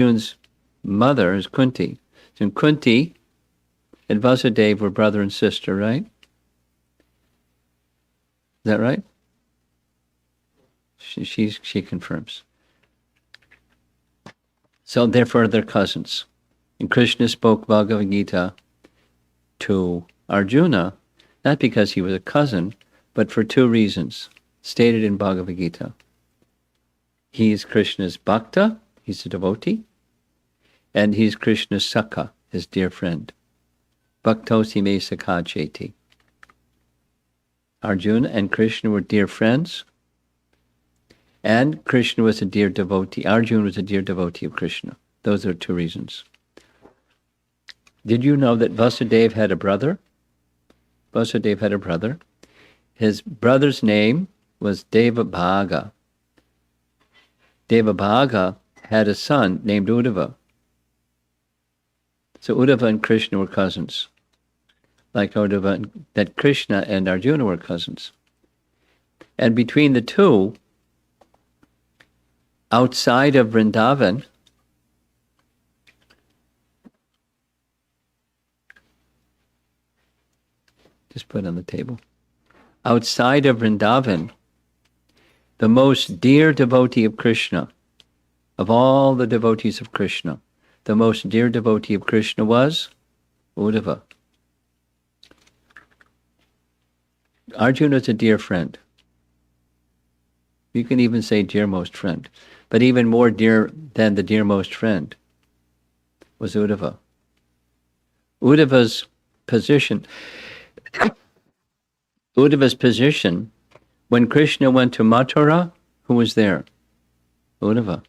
Arjuna's mother is Kunti. So Kunti and Vasudeva were brother and sister, right? Is that right? She confirms. So therefore they're cousins. And Krishna spoke Bhagavad Gita to Arjuna, not because he was a cousin, but for two reasons, stated in Bhagavad Gita. He is Krishna's bhakta, he's a devotee, and he's Krishna's sakha, his dear friend. Bhaktosi me sakha cheti. Arjuna and Krishna were dear friends, and Krishna was a dear devotee. Arjuna was a dear devotee of Krishna. Those are two reasons. Did you know that Vasudeva had a brother? Vasudeva had a brother. His brother's name was Devabhaga. Devabhaga had a son named Uddhva. So Uddhva and Krishna were cousins. Like Uddhva, that Krishna and Arjuna were cousins. And between the two, outside of Vrindavan, just put it on the table. Outside of Vrindavan, the most dear devotee of Krishna, of all the devotees of Krishna, the most dear devotee of Krishna was Uddhva. Arjuna is a dear friend. You can even say dearmost friend. But even more dear than the dearmost friend was Uddhva. Uddhva's position, when Krishna went to Mathura, who was there? Uddhva.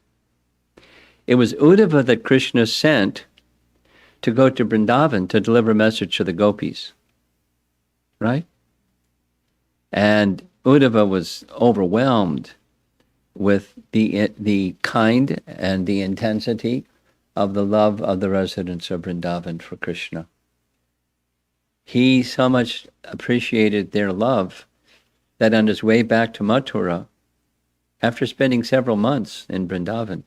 It was Uddhva that Krishna sent to go to Vrindavan to deliver a message to the gopis. Right? And Uddhva was overwhelmed with the kind and the intensity of the love of the residents of Vrindavan for Krishna. He so much appreciated their love that on his way back to Mathura, after spending several months in Vrindavan,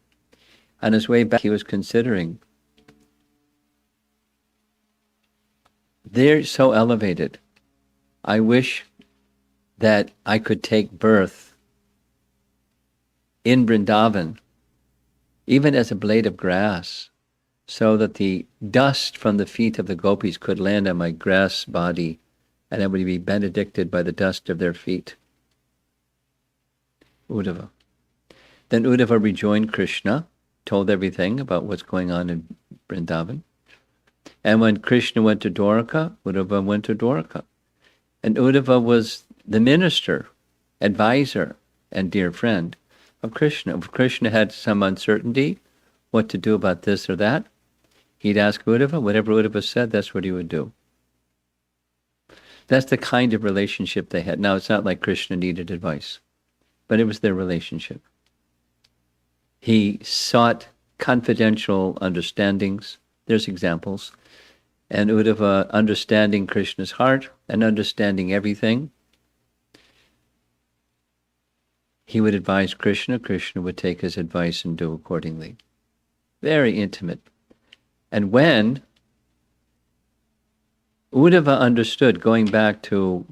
on his way back he was considering, they're so elevated. I wish that I could take birth in Vrindavan, even as a blade of grass, so that the dust from the feet of the gopis could land on my grass body, and I would be benedicted by the dust of their feet. Uddhva. Then Uddhva rejoined Krishna, told everything about what's going on in Vrindavan. And when Krishna went to Dwarka, Uddhva went to Dwarka. And Uddhva was the minister, advisor, and dear friend of Krishna. If Krishna had some uncertainty what to do about this or that, he'd ask Uddhva. Whatever Uddhva said, that's what he would do. That's the kind of relationship they had. Now, it's not like Krishna needed advice, but it was their relationship. He sought confidential understandings. There's examples. And Uddhva, understanding Krishna's heart and understanding everything, he would advise Krishna. Krishna would take his advice and do accordingly. Very intimate. And when Uddhva understood, going back to,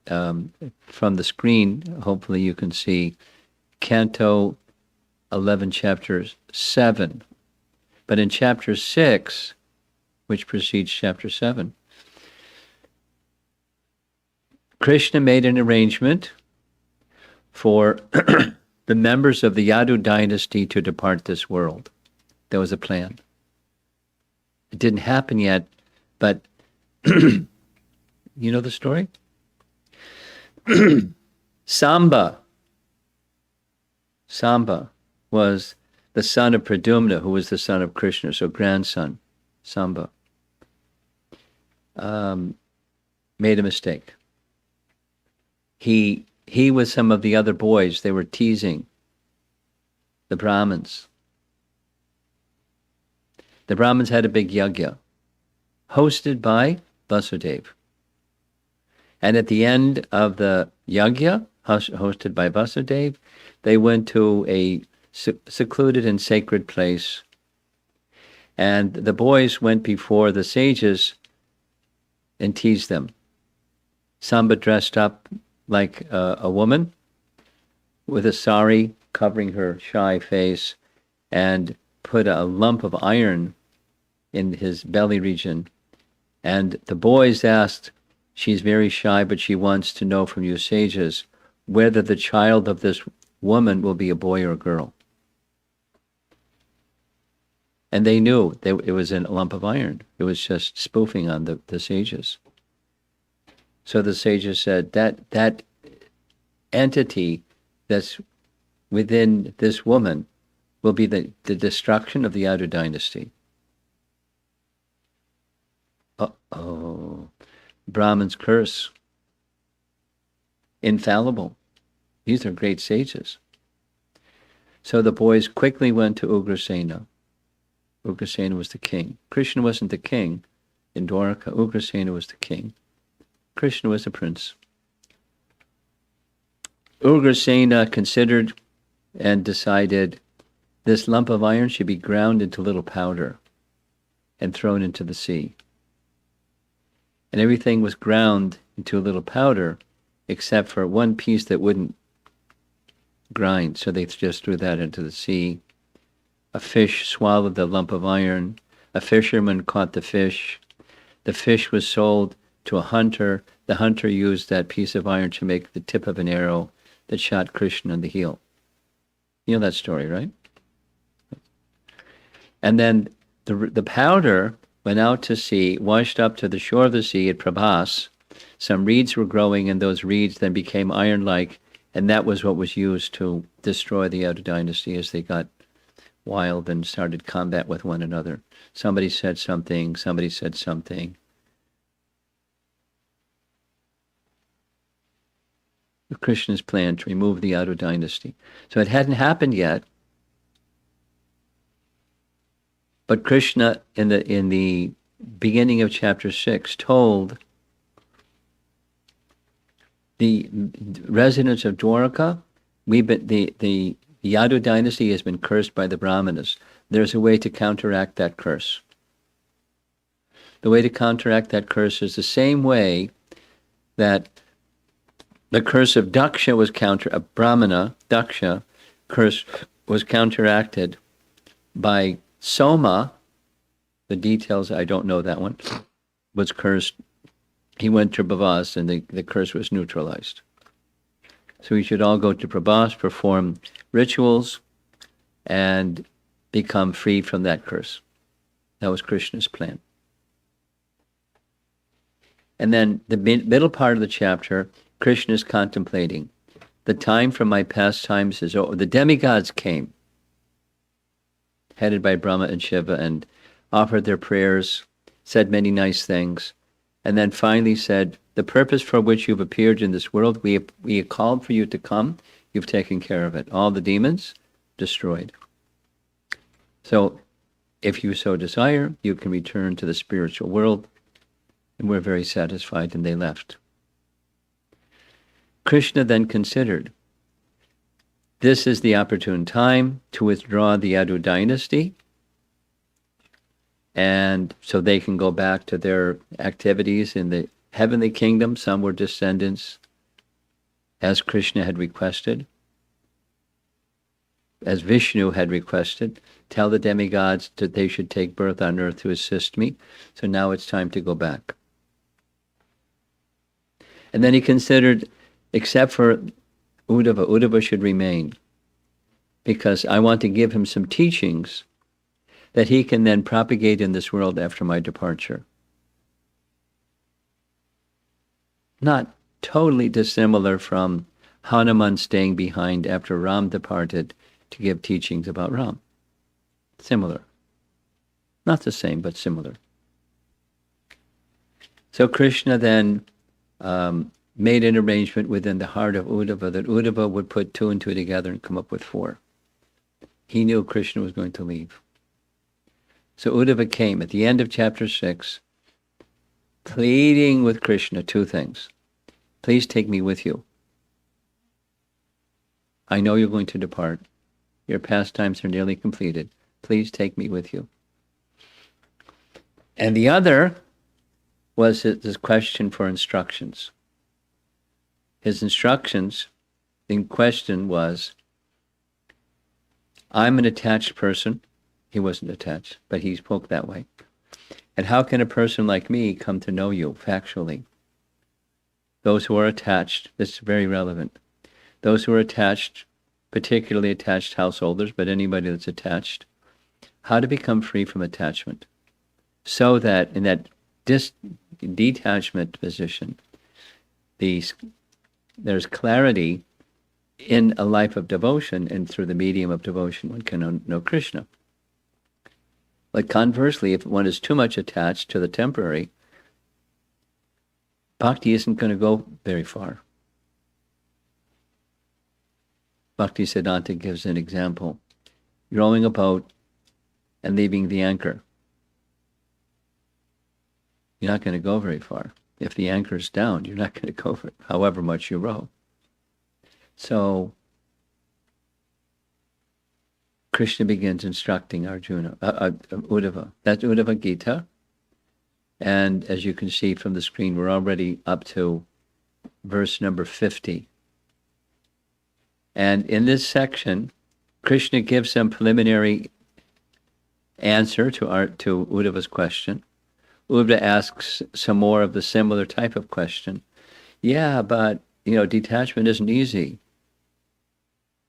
from the screen, hopefully you can see Canto 11, Chapter 7. But in Chapter 6, which precedes Chapter 7, Krishna made an arrangement for the members of the Yadu dynasty to depart this world. There was a plan. It didn't happen yet, but you know the story? Samba was the son of Pradyumna, who was the son of Krishna, so grandson, Samba, made a mistake. He with some of the other boys, they were teasing the Brahmins. The Brahmins had a big yajna, hosted by Vasudeva. And at the end of the yajna, hosted by Vasudeva, they went to a secluded and sacred place. And the boys went before the sages and teased them. Samba dressed up like a woman with a sari covering her shy face and put a lump of iron in his belly region. And the boys asked, she's very shy, but she wants to know from you sages whether the child of this woman will be a boy or a girl. And they knew it was a lump of iron. It was just spoofing on the sages. So the sages said that entity that's within this woman will be the destruction of the outer dynasty. Uh-oh. Brahman's curse. Infallible. These are great sages. So the boys quickly went to Ugrasena. Ugrasena was the king. Krishna wasn't the king in Dwaraka. Ugrasena was the king. Krishna was the prince. Ugrasena considered and decided this lump of iron should be ground into little powder and thrown into the sea. And everything was ground into a little powder except for one piece that wouldn't grind. So they just threw that into the sea. A fish swallowed the lump of iron. A fisherman caught the fish. The fish was sold to a hunter. The hunter used that piece of iron to make the tip of an arrow that shot Krishna in the heel. You know that story, right? And then the powder went out to sea, washed up to the shore of the sea at Prabhas. Some reeds were growing, and those reeds then became iron-like, and that was what was used to destroy the outer dynasty as they got wild and started combat with one another. Somebody said something, somebody said something. Krishna's plan to remove the outer dynasty. So it hadn't happened yet, but Krishna in the beginning of chapter 6 told the residents of Dwaraka, the Yadu dynasty has been cursed by the Brahmanas. There's a way to counteract that curse. The way to counteract that curse is the same way that the curse of Daksha was a Brahmana, Daksha, curse was counteracted by Soma. The details, I don't know that one, was cursed. He went to Prabhas and the curse was neutralized. So we should all go to Prabhas, perform rituals, and become free from that curse. That was Krishna's plan. And then the middle part of the chapter, Krishna is contemplating. The time for my pastimes is over. The demigods came, headed by Brahma and Shiva, and offered their prayers, said many nice things, and then finally said, the purpose for which you've appeared in this world, we have called for you to come, you've taken care of it. All the demons, destroyed. So, if you so desire, you can return to the spiritual world. And we're very satisfied, and they left. Krishna then considered, this is the opportune time to withdraw the Yadu dynasty, and so they can go back to their activities in the heavenly kingdom. Some were descendants, as Krishna had requested, as Vishnu had requested. Tell the demigods that they should take birth on earth to assist me. So now it's time to go back. And then he considered, except for Uddhva should remain, because I want to give him some teachings that he can then propagate in this world after my departure. Not totally dissimilar from Hanuman staying behind after Ram departed to give teachings about Ram. Similar. Not the same, but similar. So Krishna then made an arrangement within the heart of Uddhva that Uddhva would put 2 and 2 together and come up with 4. He knew Krishna was going to leave. So Uddhva came at the end of chapter 6, pleading with Krishna 2 things. Please take me with you. I know you're going to depart. Your pastimes are nearly completed. Please take me with you. And the other was this question for instructions. His instructions in question was, I'm an attached person. He wasn't attached, but he spoke that way. And how can a person like me come to know you factually? Those who are attached, this is very relevant. Those who are attached, particularly attached householders, but anybody that's attached, how to become free from attachment, so that in that detachment position, there's clarity in a life of devotion, and through the medium of devotion one can know Krishna. But conversely, if one is too much attached to the temporary, bhakti isn't going to go very far. Bhakti-Sadanta gives an example. Rowing a boat and leaving the anchor. You're not going to go very far. If the anchor's down, you're not going to go for it, however much you row. So Krishna begins instructing Arjuna, Uddhva. That's Uddhva Gita. And as you can see from the screen, we're already up to verse number 50. And in this section, Krishna gives some preliminary answer to Uddhava's question. Uddhva asks some more of the similar type of question. Yeah, but, detachment isn't easy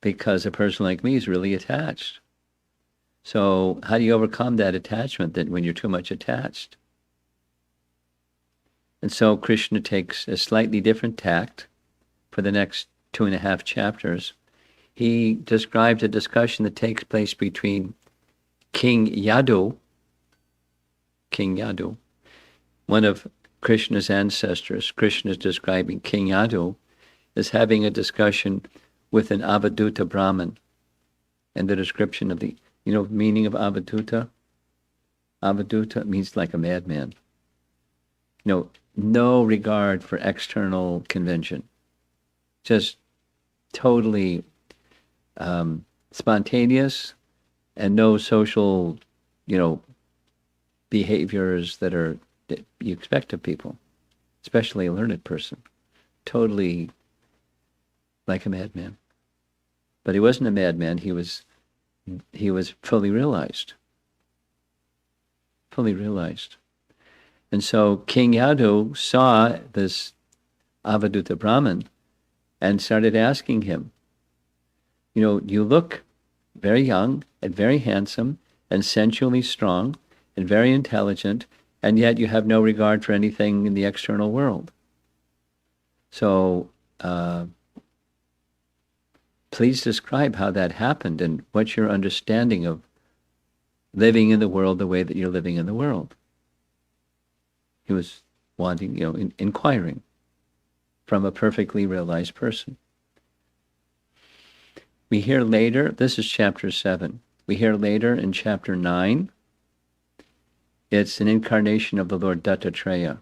because a person like me is really attached. So how do you overcome that attachment when you're too much attached? And so Krishna takes a slightly different tact for the next 2.5 chapters. He describes a discussion that takes place between King Yadu, one of Krishna's ancestors. Krishna is describing King Yadu as having a discussion with an Avadhuta Brahmin. And the description of the, meaning of Avadhuta? Avadhuta means like a madman. No regard for external convention. Just totally spontaneous and no social, behaviors that you expect of people, especially a learned person. Totally like a madman. But he wasn't a madman, he was fully realized. Fully realized. And so King Yadu saw this Avadhuta Brahmin and started asking him, you look very young and very handsome and sensually strong and very intelligent, and yet you have no regard for anything in the external world. So please describe how that happened and what's your understanding of living in the world the way that you're living in the world. He was wanting, inquiring from a perfectly realized person. We hear later, this is chapter 7. We hear later in chapter 9, it's an incarnation of the Lord Dattatreya.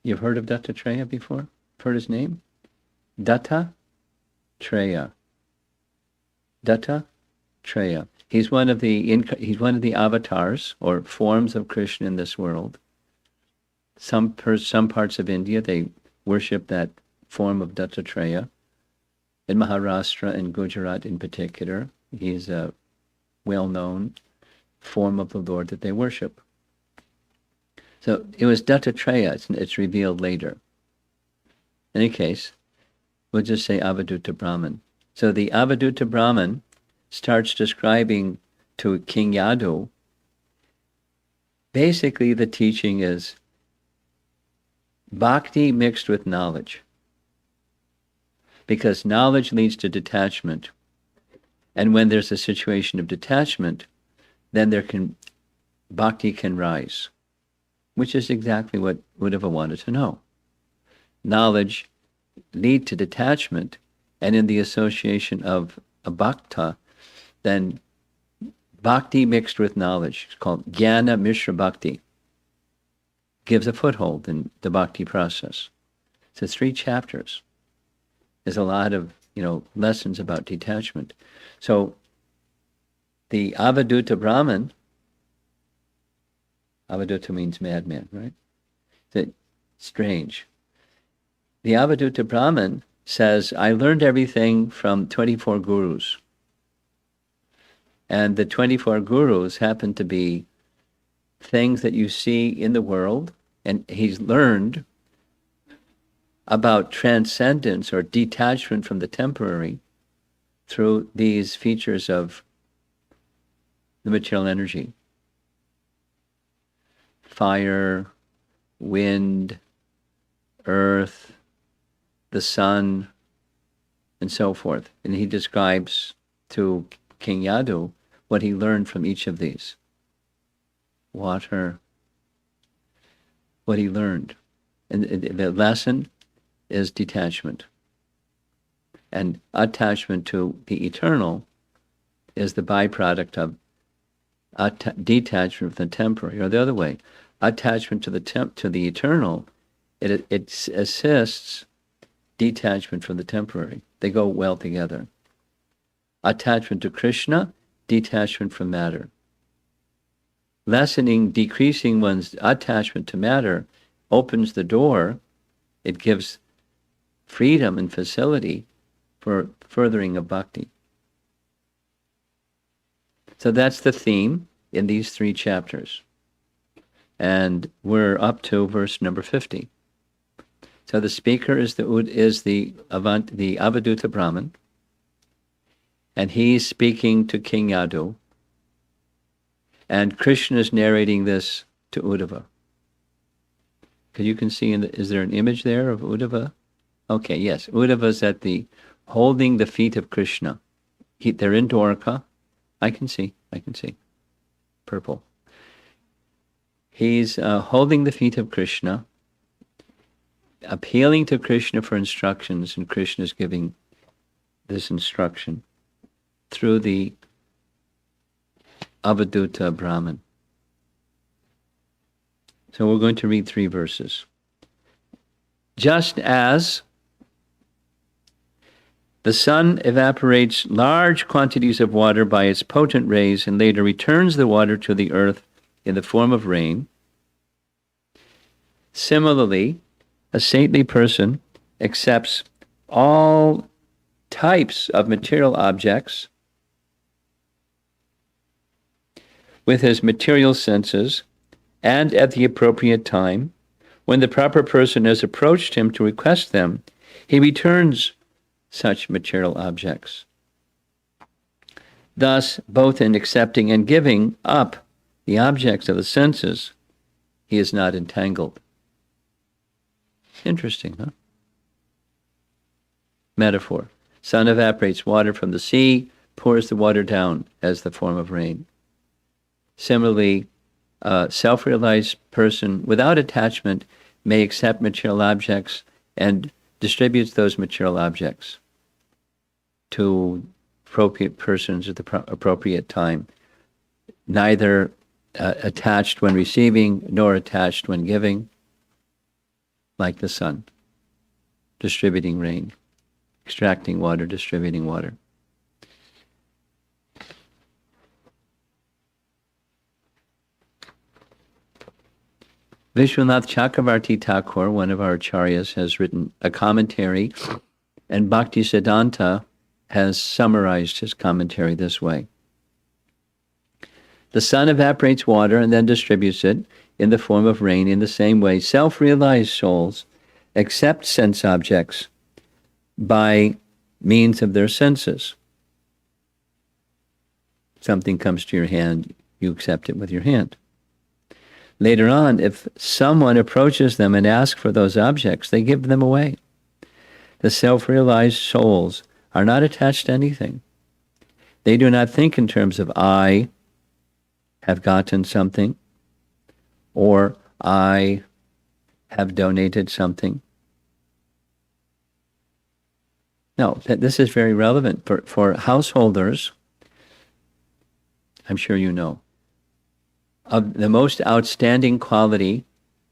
You've heard of Dattatreya before? Heard his name? Dattatreya. Dattatreya. He's one of the avatars or forms of Krishna in this world. Some parts of India, they worship that form of Dattatreya. In Maharashtra and Gujarat in particular, he's a well-known form of the Lord that they worship. So it was Dattatreya, it's revealed later. In any case, we'll just say Avadhuta Brahmin. So the Avadhuta Brahmin starts describing to King Yadu, basically the teaching is bhakti mixed with knowledge. Because knowledge leads to detachment. And when there's a situation of detachment, then bhakti can rise, which is exactly what Uddhva wanted to know. Knowledge lead to detachment, and in the association of a bhakta, then bhakti mixed with knowledge, it's called jnana mishra bhakti, gives a foothold in the bhakti process. So 3 chapters. There's a lot of, lessons about detachment. So the Avadhuta Brahman, Avadhuta means madman, right? That's strange. The Avadhuta Brahman says, I learned everything from 24 gurus. And the 24 gurus happen to be things that you see in the world, and he's learned about transcendence or detachment from the temporary through these features of the material energy. Fire, wind, earth, the sun, and so forth. And he describes to King Yadu what he learned from each of these. Water, what he learned. And the lesson is detachment. And attachment to the eternal is the byproduct of detachment from the temporary, or the other way. Attachment to the eternal, it assists detachment from the temporary. They go well together. Attachment to Krishna, detachment from matter. Decreasing one's attachment to matter opens the door. It gives freedom and facility for furthering of bhakti. So that's the theme in these 3 chapters. And we're up to verse number 50. So the speaker is the Avadhuta Brahman, and he's speaking to King Yadu, and Krishna is narrating this to Uddhva. Because you can see, is there an image there of Uddhva? Okay, yes, Uddhva's holding the feet of Krishna. They're in Dwarka. I can see. Purple. He's holding the feet of Krishna, appealing to Krishna for instructions, and Krishna is giving this instruction through the Avadhuta Brahman. So we're going to read 3 verses. Just as the sun evaporates large quantities of water by its potent rays and later returns the water to the earth in the form of rain, similarly, a saintly person accepts all types of material objects with his material senses, and at the appropriate time, when the proper person has approached him to request them, he returns such material objects. Thus, both in accepting and giving up the objects of the senses, he is not entangled. Interesting, huh? Metaphor. Sun evaporates water from the sea, pours the water down as the form of rain. Similarly, a self-realized person without attachment may accept material objects and distributes those material objects to appropriate persons at the appropriate time, neither attached when receiving nor attached when giving, like the sun, distributing rain, extracting water, distributing water. Vishwanath Chakravarti Thakur, one of our acharyas, has written a commentary, and Bhakti-Sadanta has summarized his commentary this way. The sun evaporates water and then distributes it in the form of rain. In the same way, self-realized souls accept sense objects by means of their senses. Something comes to your hand, you accept it with your hand. Later on, if someone approaches them and asks for those objects, they give them away. The self-realized souls are not attached to anything. They do not think in terms of I have gotten something, or I have donated something. No, this is very relevant for householders. I'm sure you know. Of the most outstanding quality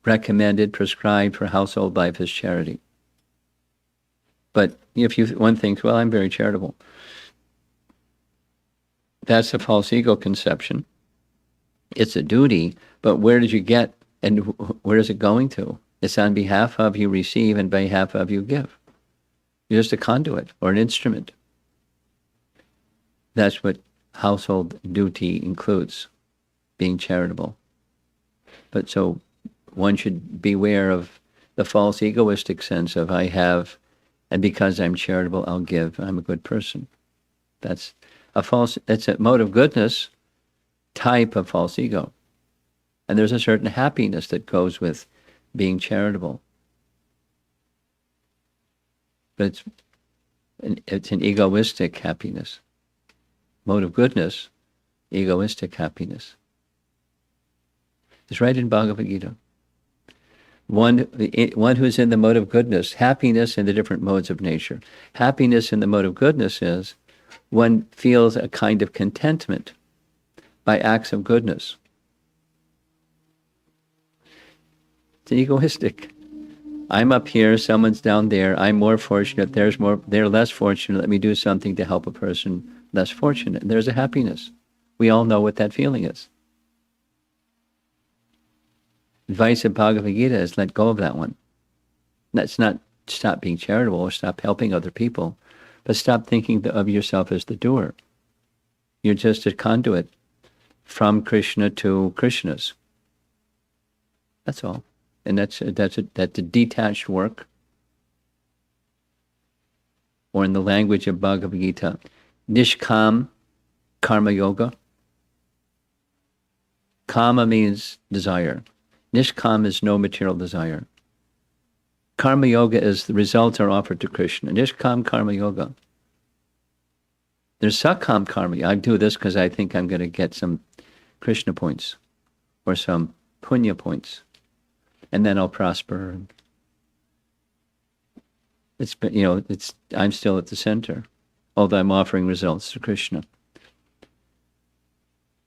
recommended, prescribed for household life is charity. But if one thinks, well, I'm very charitable, that's a false ego conception. It's a duty, but where did you get, and where is it going to? It's on behalf of you receive, and behalf of you give. You're just a conduit or an instrument. That's what household duty includes, being charitable. But so one should beware of the false egoistic sense of I have, and because I'm charitable, I'll give. I'm a good person. That's a mode of goodness type of false ego. And there's a certain happiness that goes with being charitable. But it's an egoistic happiness. Mode of goodness, egoistic happiness. It's right in Bhagavad Gita. One who's in the mode of goodness, happiness in the different modes of nature. Happiness in the mode of goodness is one feels a kind of contentment by acts of goodness. It's egoistic. I'm up here, someone's down there, I'm more fortunate, they're less fortunate, let me do something to help a person less fortunate. And there's a happiness. We all know what that feeling is. Advice of Bhagavad Gita is let go of that one. That's not stop being charitable or stop helping other people, but stop thinking of yourself as the doer. You're just a conduit from Krishna to Krishna's. That's all. And that's a detached work. Or in the language of Bhagavad Gita, Nishkam Karma Yoga. Kama means desire. Nishkam is no material desire. Karma Yoga is the results are offered to Krishna. Nishkam Karma Yoga. There's Sakam Karma. I do this because I think I'm going to get some Krishna points or some Punya points. And then I'll prosper. I'm still at the center, although I'm offering results to Krishna.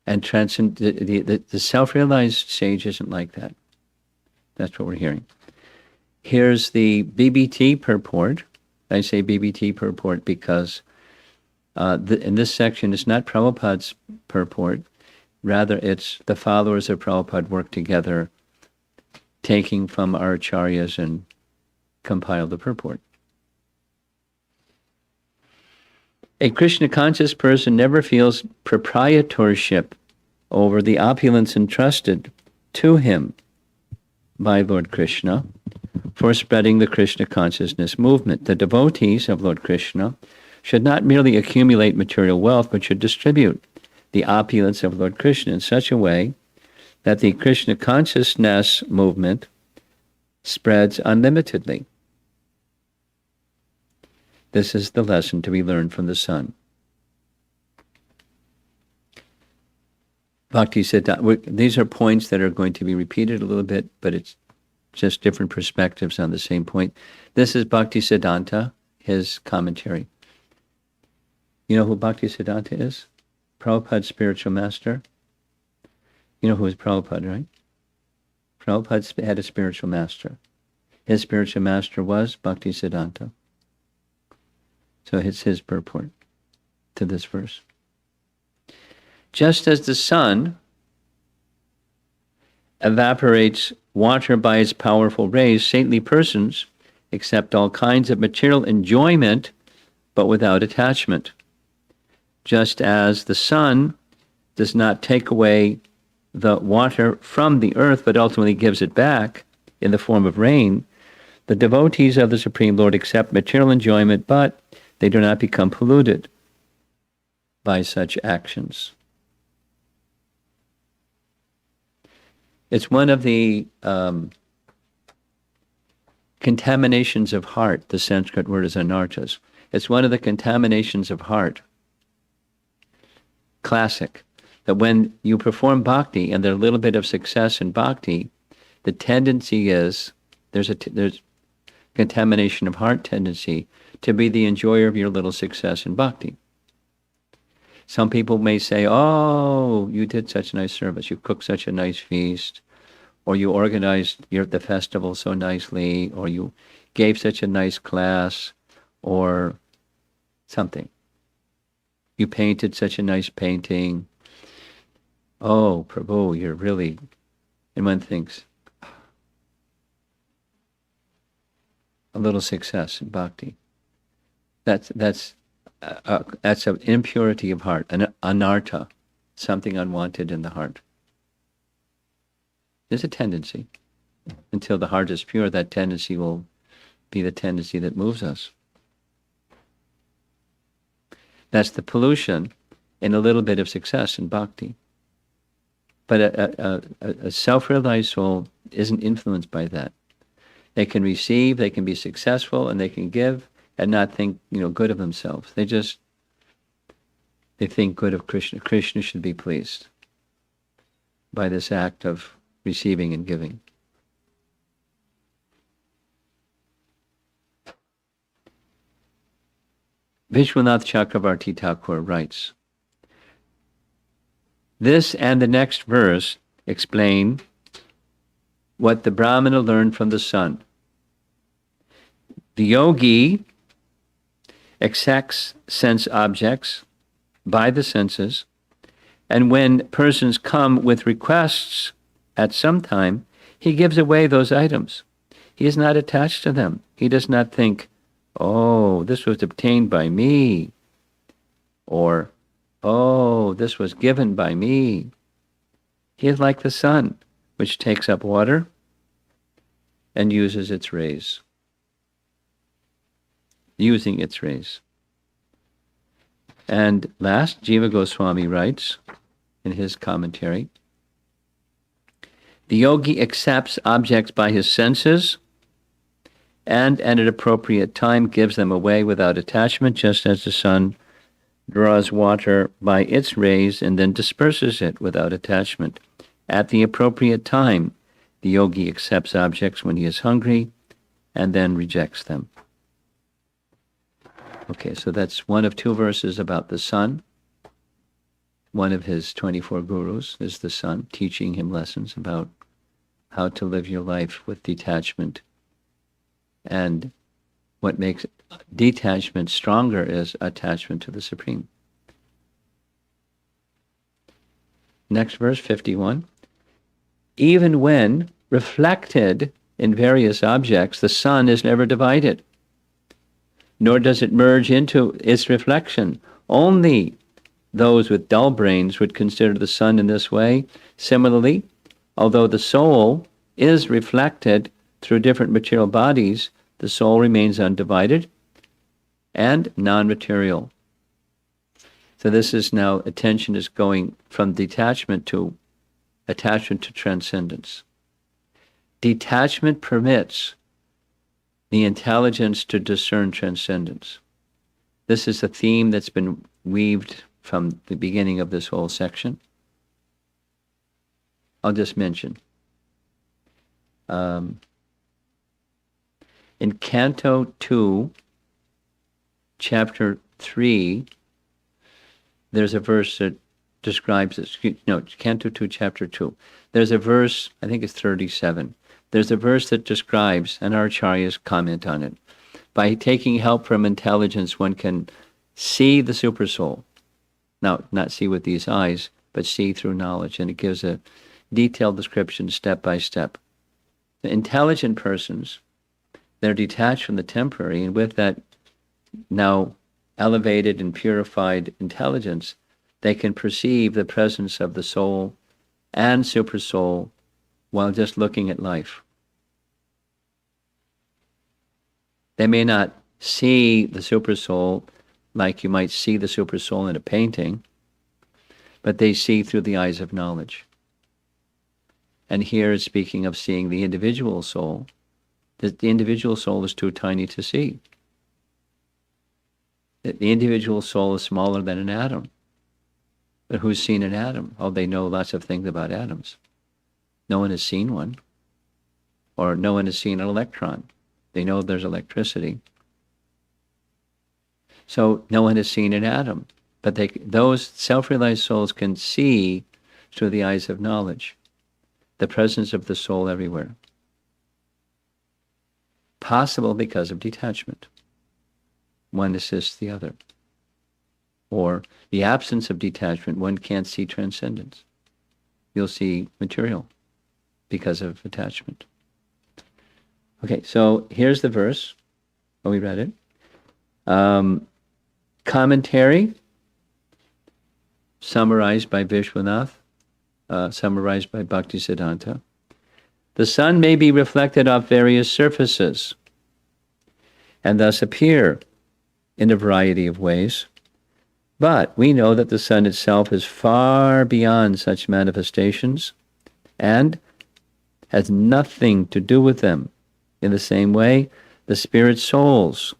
And the self-realized sage isn't like that. That's what we're hearing. Here's the BBT purport. I say BBT purport because in this section it's not Prabhupada's purport. Rather, it's the followers of Prabhupada work together, taking from our acharyas and compile the purport. A Krishna-conscious person never feels proprietorship over the opulence entrusted to him by Lord Krishna for spreading the Krishna consciousness movement. The devotees of Lord Krishna should not merely accumulate material wealth, but should distribute the opulence of Lord Krishna in such a way that the Krishna consciousness movement spreads unlimitedly. This is the lesson to be learned from the sun. Bhakti-Sadanta. These are points that are going to be repeated a little bit, but it's just different perspectives on the same point. This is Bhakti-Sadanta, his commentary. You know who Bhakti-Sadanta is? Prabhupada's spiritual master. You know who is Prabhupada, right? Prabhupada had a spiritual master. His spiritual master was Bhakti-Sadanta. So it's his purport to this verse. Just as the sun evaporates water by its powerful rays, saintly persons accept all kinds of material enjoyment, but without attachment. Just as the sun does not take away the water from the earth, but ultimately gives it back in the form of rain, the devotees of the Supreme Lord accept material enjoyment, but they do not become polluted by such actions. It's one of the contaminations of heart. The Sanskrit word is anarthas. It's one of the contaminations of heart. Classic. That when you perform bhakti and there's a little bit of success in bhakti, the tendency is, there's contamination of heart tendency to be the enjoyer of your little success in bhakti. Some people may say, oh, you did such a nice service, you cooked such a nice feast, or you organized the festival so nicely, or you gave such a nice class, or something. You painted such a nice painting. Oh, Prabhu, you're really... And one thinks, a little success in bhakti. That's an impurity of heart, an anartha, something unwanted in the heart. There's a tendency. Until the heart is pure, that tendency will be the tendency that moves us. That's the pollution in a little bit of success in bhakti. But a self-realized soul isn't influenced by that. They can receive, they can be successful, and they can give and not think, good of themselves. They think good of Krishna. Krishna should be pleased by this act of receiving and giving. Vishwanath Chakravarti Thakur writes, this and the next verse explain what the Brahmana learned from the sun. The yogi accepts sense objects by the senses, and when persons come with requests at some time, he gives away those items. He is not attached to them. He does not think, oh, this was obtained by me, or, oh, this was given by me. He is like the sun, which takes up water and uses its rays. Using its rays. And last, Jiva Goswami writes in his commentary, the yogi accepts objects by his senses and at an appropriate time gives them away without attachment, just as the sun draws water by its rays and then disperses it without attachment. At the appropriate time, the yogi accepts objects when he is hungry and then rejects them. Okay, so that's one of two verses about the sun. One of his 24 gurus is the sun, teaching him lessons about how to live your life with detachment. And what makes detachment stronger is attachment to the Supreme. Next verse, 51. Even when reflected in various objects, the sun is never divided, nor does it merge into its reflection. Only those with dull brains would consider the sun in this way. Similarly, although the soul is reflected through different material bodies, the soul remains undivided and non-material. So this is now, attention is going from detachment to attachment to transcendence. Detachment permits the intelligence to discern transcendence. This is a theme that's been weaved from the beginning of this whole section. I'll just mention. In Canto 2, Chapter 3, there's a verse that describes this. No, Canto 2, Chapter 2. There's a verse, I think it's 37. There's a verse that describes, and our acharyas comment on it, by taking help from intelligence, one can see the supersoul. Now, not see with these eyes, but see through knowledge. And it gives a detailed description step by step. The intelligent persons, they're detached from the temporary, and with that now elevated and purified intelligence, they can perceive the presence of the soul and supersoul while just looking at life. They may not see the supersoul like you might see the supersoul in a painting, but they see through the eyes of knowledge. And here it's speaking of seeing the individual soul. The individual soul is too tiny to see. The individual soul is smaller than an atom. But who's seen an atom? Oh, they know lots of things about atoms. No one has seen one. Or no one has seen an electron. They know there's electricity. So no one has seen an atom. But those self-realized souls can see through the eyes of knowledge the presence of the soul everywhere. Possible because of detachment. one assists the other. Or the absence of detachment, one can't see transcendence. You'll see material because of attachment. Okay, so here's the verse. Oh, we read it. Commentary, summarized by Vishwanath, summarized by Bhakti-Sadanta. The sun may be reflected off various surfaces and thus appear in a variety of ways. But we know that the sun itself is far beyond such manifestations and has nothing to do with them. In the same way, the spirit souls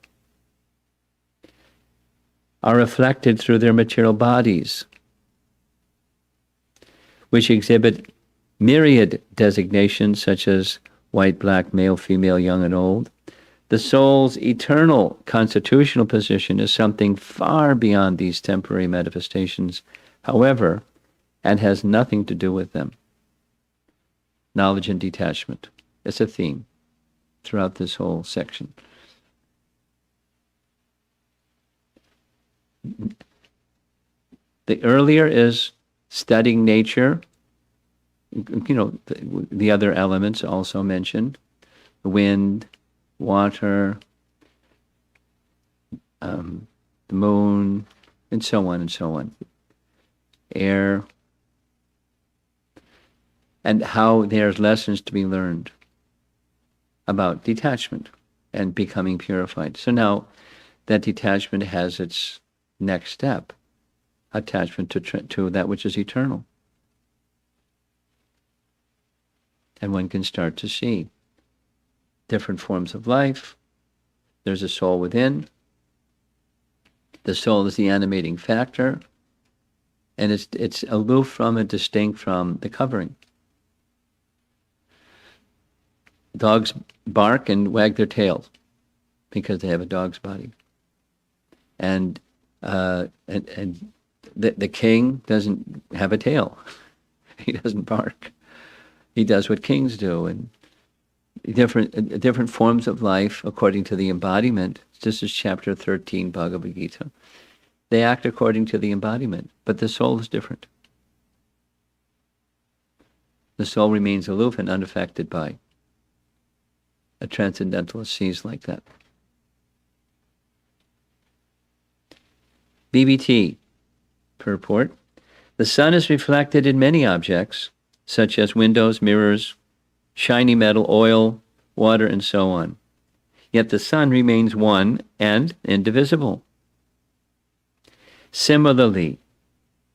are reflected through their material bodies, which exhibit myriad designations such as white, black, male, female, young, and old. The soul's eternal constitutional position is something far beyond these temporary manifestations, however, and has nothing to do with them. Knowledge and detachment. It's a theme throughout this whole section. The earlier is studying nature, the other elements also mentioned, the wind, water, the moon, and so on, air, and how there's lessons to be learned about detachment and becoming purified. So now that detachment has its next step, attachment to that which is eternal. And one can start to see different forms of life. There's a soul within. The soul is the animating factor, and it's aloof from and distinct from the covering. Dogs bark and wag their tails because they have a dog's body, and the king doesn't have a tail. He doesn't bark. He does what kings do, and different forms of life according to the embodiment. This is chapter 13, Bhagavad Gita. They act according to the embodiment, but the soul is different. The soul remains aloof and unaffected by. A transcendentalist sees like that. BBT, purport. The sun is reflected in many objects, such as windows, mirrors, shiny metal, oil, water, and so on. Yet the sun remains one and indivisible. Similarly,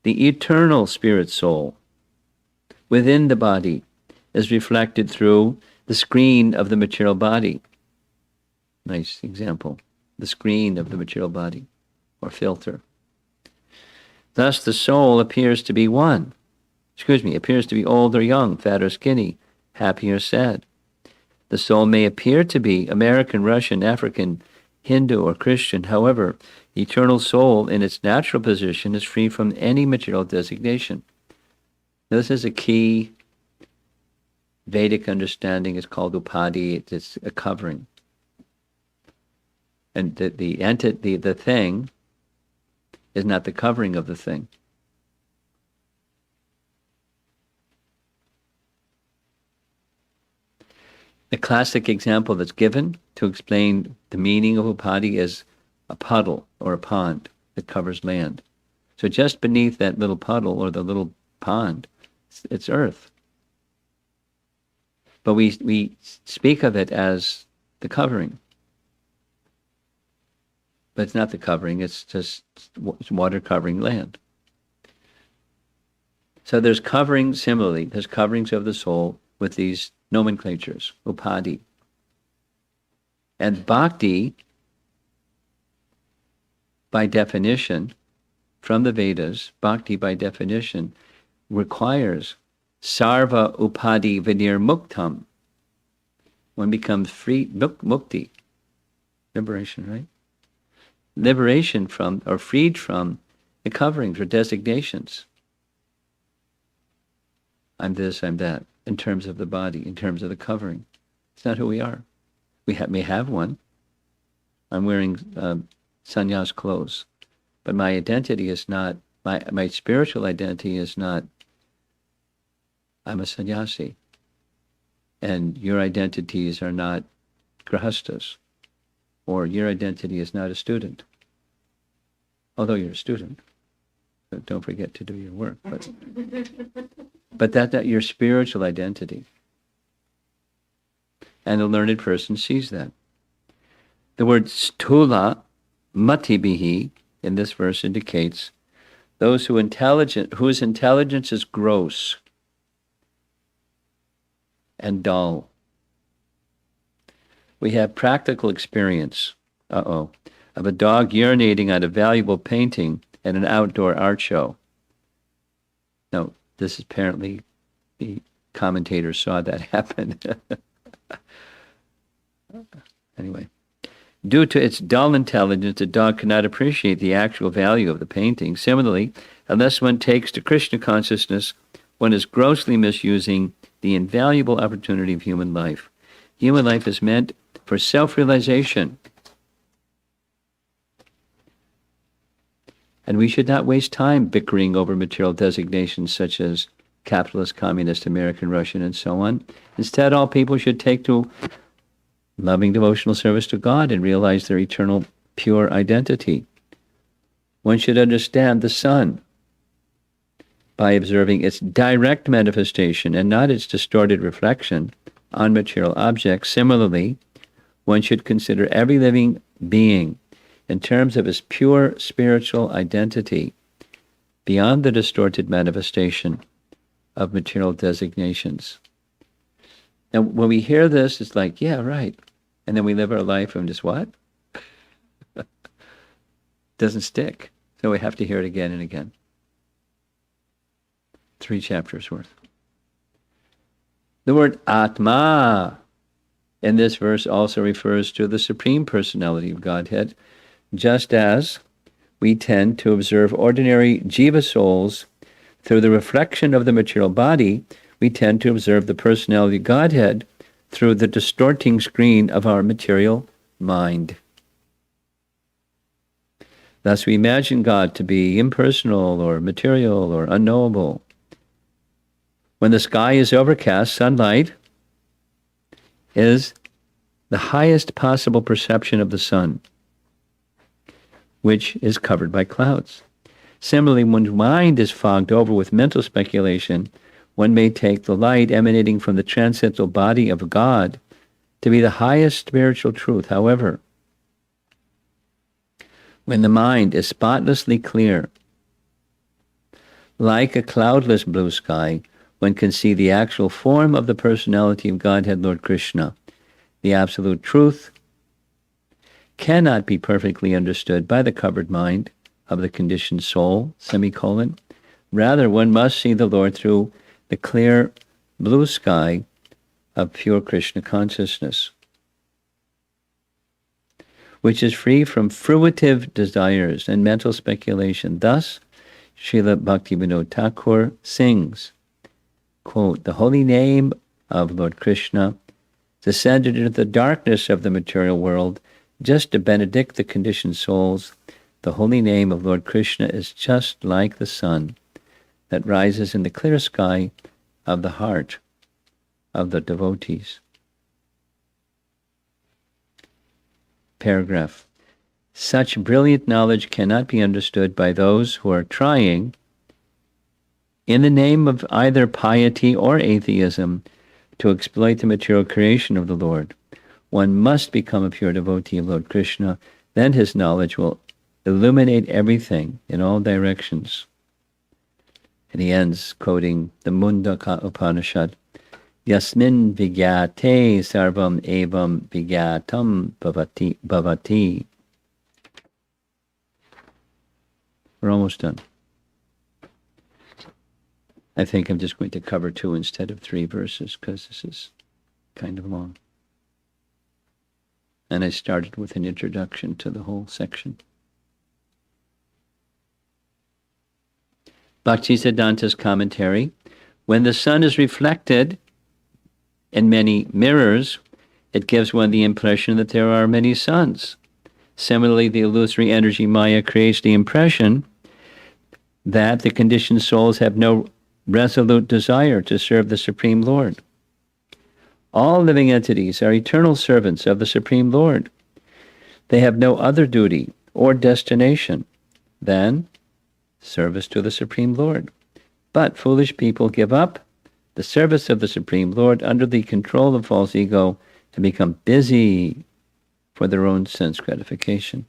the eternal spirit soul within the body is reflected through the screen of the material body. Nice example. The screen of the material body, or filter. Thus the soul appears to be appears to be old or young, fat or skinny, happy or sad. The soul may appear to be American, Russian, African, Hindu, or Christian. However, the eternal soul in its natural position is free from any material designation. Now, this is a key Vedic understanding. Is called upadhi. It's a covering. And the thing is not the covering of the thing. The classic example that's given to explain the meaning of upadhi is a puddle or a pond that covers land. So just beneath that little puddle or the little pond, it's earth. But we speak of it as the covering. But it's not the covering, it's just water covering land. So there's coverings, similarly, there's coverings of the soul with these nomenclatures, upadhi. And bhakti, by definition, from the Vedas, bhakti by definition requires sarva upadhi vinirmuktam. One becomes free, mukti, liberation, right? Liberation from, or freed from, the coverings or designations. I'm this, I'm that, in terms of the body, in terms of the covering. It's not who we are. We may have one. I'm wearing sannyas clothes. But my identity is not, my spiritual identity is not, I'm a sannyasi. And your identities are not grahastas. Or your identity is not a student. Although you're a student. So don't forget to do your work. But that's your spiritual identity. And a learned person sees that. The word stula matibihi in this verse indicates those whose intelligence is gross and dull. We have practical experience, of a dog urinating on a valuable painting at an outdoor art show. No, this is apparently the commentators saw that happen. Anyway, due to its dull intelligence, the dog cannot appreciate the actual value of the painting. Similarly, unless one takes to Krishna consciousness, one is grossly misusing the invaluable opportunity of human life. Human life is meant for self-realization. And we should not waste time bickering over material designations such as capitalist, communist, American, Russian, and so on. Instead, all people should take to loving devotional service to God and realize their eternal, pure identity. One should understand the sun by observing its direct manifestation and not its distorted reflection on material objects. Similarly, one should consider every living being in terms of his pure spiritual identity beyond the distorted manifestation of material designations. And when we hear this, it's like, yeah, right. And then we live our life and just what? Doesn't stick. So we have to hear it again and again. 3 chapters worth. The word Atma in this verse also refers to the Supreme Personality of Godhead, just as we tend to observe ordinary jiva souls through the reflection of the material body. We tend to observe the personality of Godhead through the distorting screen of our material mind. Thus we imagine God to be impersonal or material or unknowable. When the sky is overcast, sunlight is the highest possible perception of the sun, which is covered by clouds. Similarly, when mind is fogged over with mental speculation, one may take the light emanating from the transcendental body of God to be the highest spiritual truth. However, when the mind is spotlessly clear, like a cloudless blue sky, one can see the actual form of the personality of Godhead, Lord Krishna. The absolute truth cannot be perfectly understood by the covered mind of the conditioned soul, semicolon. Rather, one must see the Lord through the clear blue sky of pure Krishna consciousness, which is free from fruitive desires and mental speculation. Thus, Srila Bhaktivinoda Thakur sings, quote, "The holy name of Lord Krishna descended into the darkness of the material world just to benedict the conditioned souls. The holy name of Lord Krishna is just like the sun that rises in the clear sky of the heart of the devotees." Paragraph. Such brilliant knowledge cannot be understood by those who are trying, in the name of either piety or atheism, to exploit the material creation of the Lord. One must become a pure devotee of Lord Krishna, then his knowledge will illuminate everything in all directions. And he ends quoting the Mundaka Upanishad, "Yasmin vigyate sarvam evam vigyatam bhavati." We're almost done. I think I'm just going to cover 2 instead of 3 verses because this is kind of long. And I started with an introduction to the whole section. Bhakti-Sadanta's commentary. When the sun is reflected in many mirrors, it gives one the impression that there are many suns. Similarly, the illusory energy Maya creates the impression that the conditioned souls have no resolute desire to serve the Supreme Lord. All living entities are eternal servants of the Supreme Lord. They have no other duty or destination than service to the Supreme Lord. But foolish people give up the service of the Supreme Lord under the control of false ego and become busy for their own sense gratification.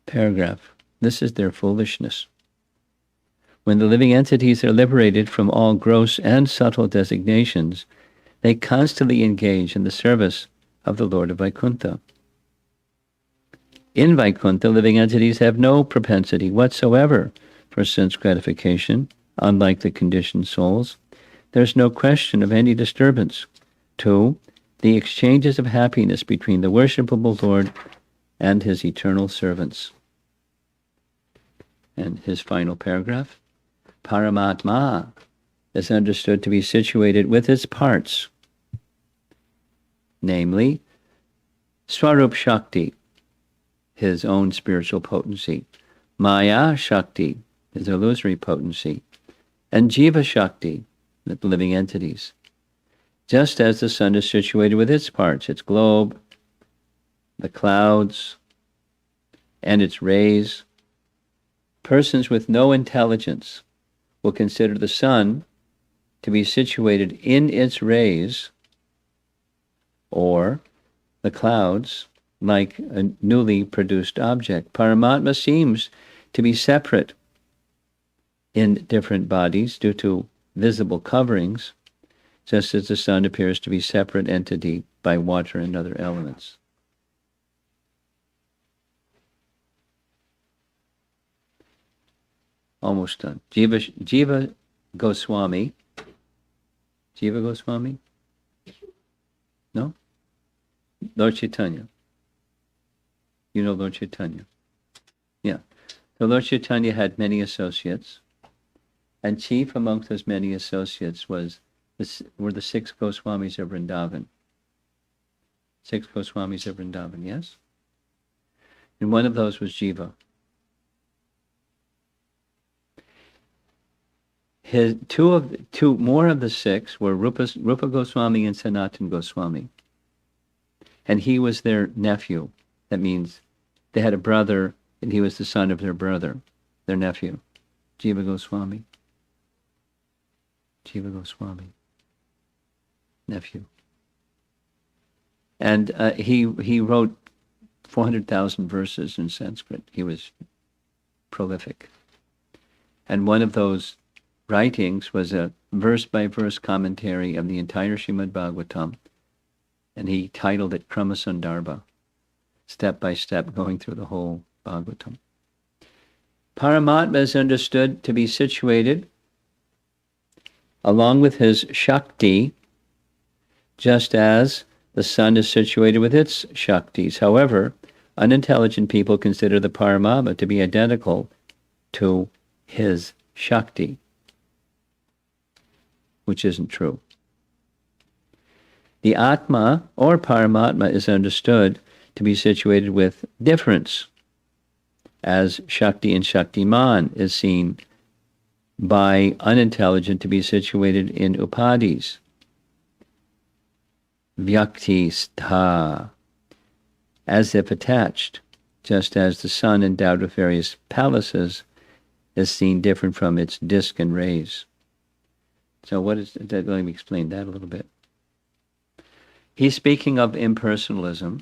Paragraph. This is their foolishness. When the living entities are liberated from all gross and subtle designations, they constantly engage in the service of the Lord of Vaikuntha. In Vaikuntha, living entities have no propensity whatsoever for sense gratification, unlike the conditioned souls. There's no question of any disturbance. 2. The exchanges of happiness between the worshipable Lord and his eternal servants. And his final paragraph. Paramatma is understood to be situated with its parts, namely, Swarup Shakti, his own spiritual potency, Maya Shakti, his illusory potency, and Jiva Shakti, the living entities. Just as the sun is situated with its parts, its globe, the clouds, and its rays, persons with no intelligence will consider the sun to be situated in its rays, or the clouds like a newly produced object. Paramatma seems to be separate in different bodies due to visible coverings, just as the sun appears to be a separate entity by water and other elements. Almost done. Jiva Goswami. Jiva Goswami? No? Lord Chaitanya. You know Lord Chaitanya? Yeah. So Lord Chaitanya had many associates, and chief amongst those many associates were the 6 Goswamis of Vrindavan. 6 Goswamis of Vrindavan, yes? And one of those was Jiva. Two more of the 6 were Rupa Goswami and Sanatan Goswami. And he was their nephew. That means they had a brother, and he was the son of their brother, their nephew, Jiva Goswami. Jiva Goswami, nephew. And he wrote 400,000 verses in Sanskrit. He was prolific. And one of those writings was a verse-by-verse commentary of the entire Srimad Bhagavatam, and he titled it Krama Sandarbha, step by step going through the whole Bhagavatam. Paramatma is understood to be situated along with his Shakti, just as the sun is situated with its Shaktis. However, unintelligent people consider the Paramatma to be identical to his Shakti, which isn't true. The Atma, or Paramatma, is understood to be situated with difference, as Shakti and Shaktiman is seen by unintelligent to be situated in upadis. Vyakti-stha, as if attached, just as the sun endowed with various palaces is seen different from its disk and rays. So what is that? Let me explain that a little bit. He's speaking of impersonalism,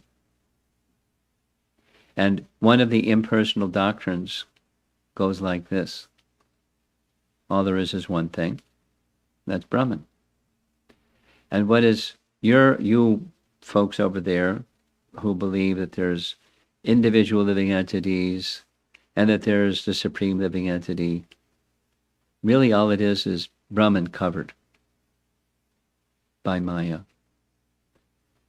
and one of the impersonal doctrines goes like this. All there is one thing. That's Brahman. And what is you folks over there who believe that there's individual living entities and that there's the supreme living entity, really all it is Brahman covered by Maya.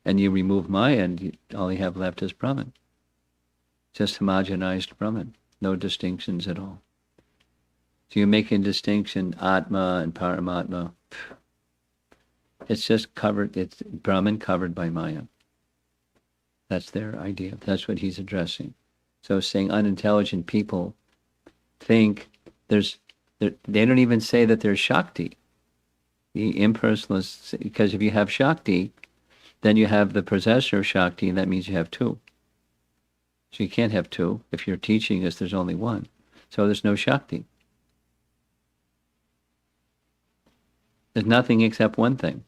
And you remove Maya and all you have left is Brahman. Just homogenized Brahman. No distinctions at all. So you're making distinction, Atma and Paramatma. It's just covered, it's Brahman covered by Maya. That's their idea. That's what he's addressing. So saying unintelligent people think they don't even say that there's Shakti. The impersonalists, because if you have Shakti, then you have the possessor of Shakti, and that means you have two. So you can't have two if you're teaching us there's only one. So there's no Shakti. There's nothing except one thing.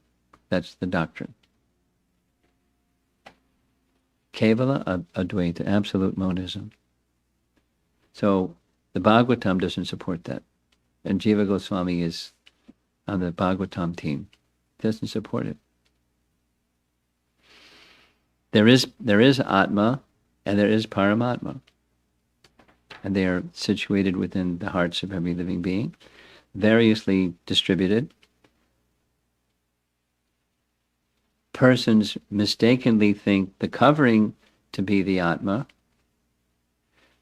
That's the doctrine. Kevala Advaita, absolute monism. So the Bhagavatam doesn't support that. And Jiva Goswami is on the Bhagavatam team. Doesn't support it. There is Atma and there is Paramatma. And they are situated within the hearts of every living being, variously distributed. Persons mistakenly think the covering to be the Atma,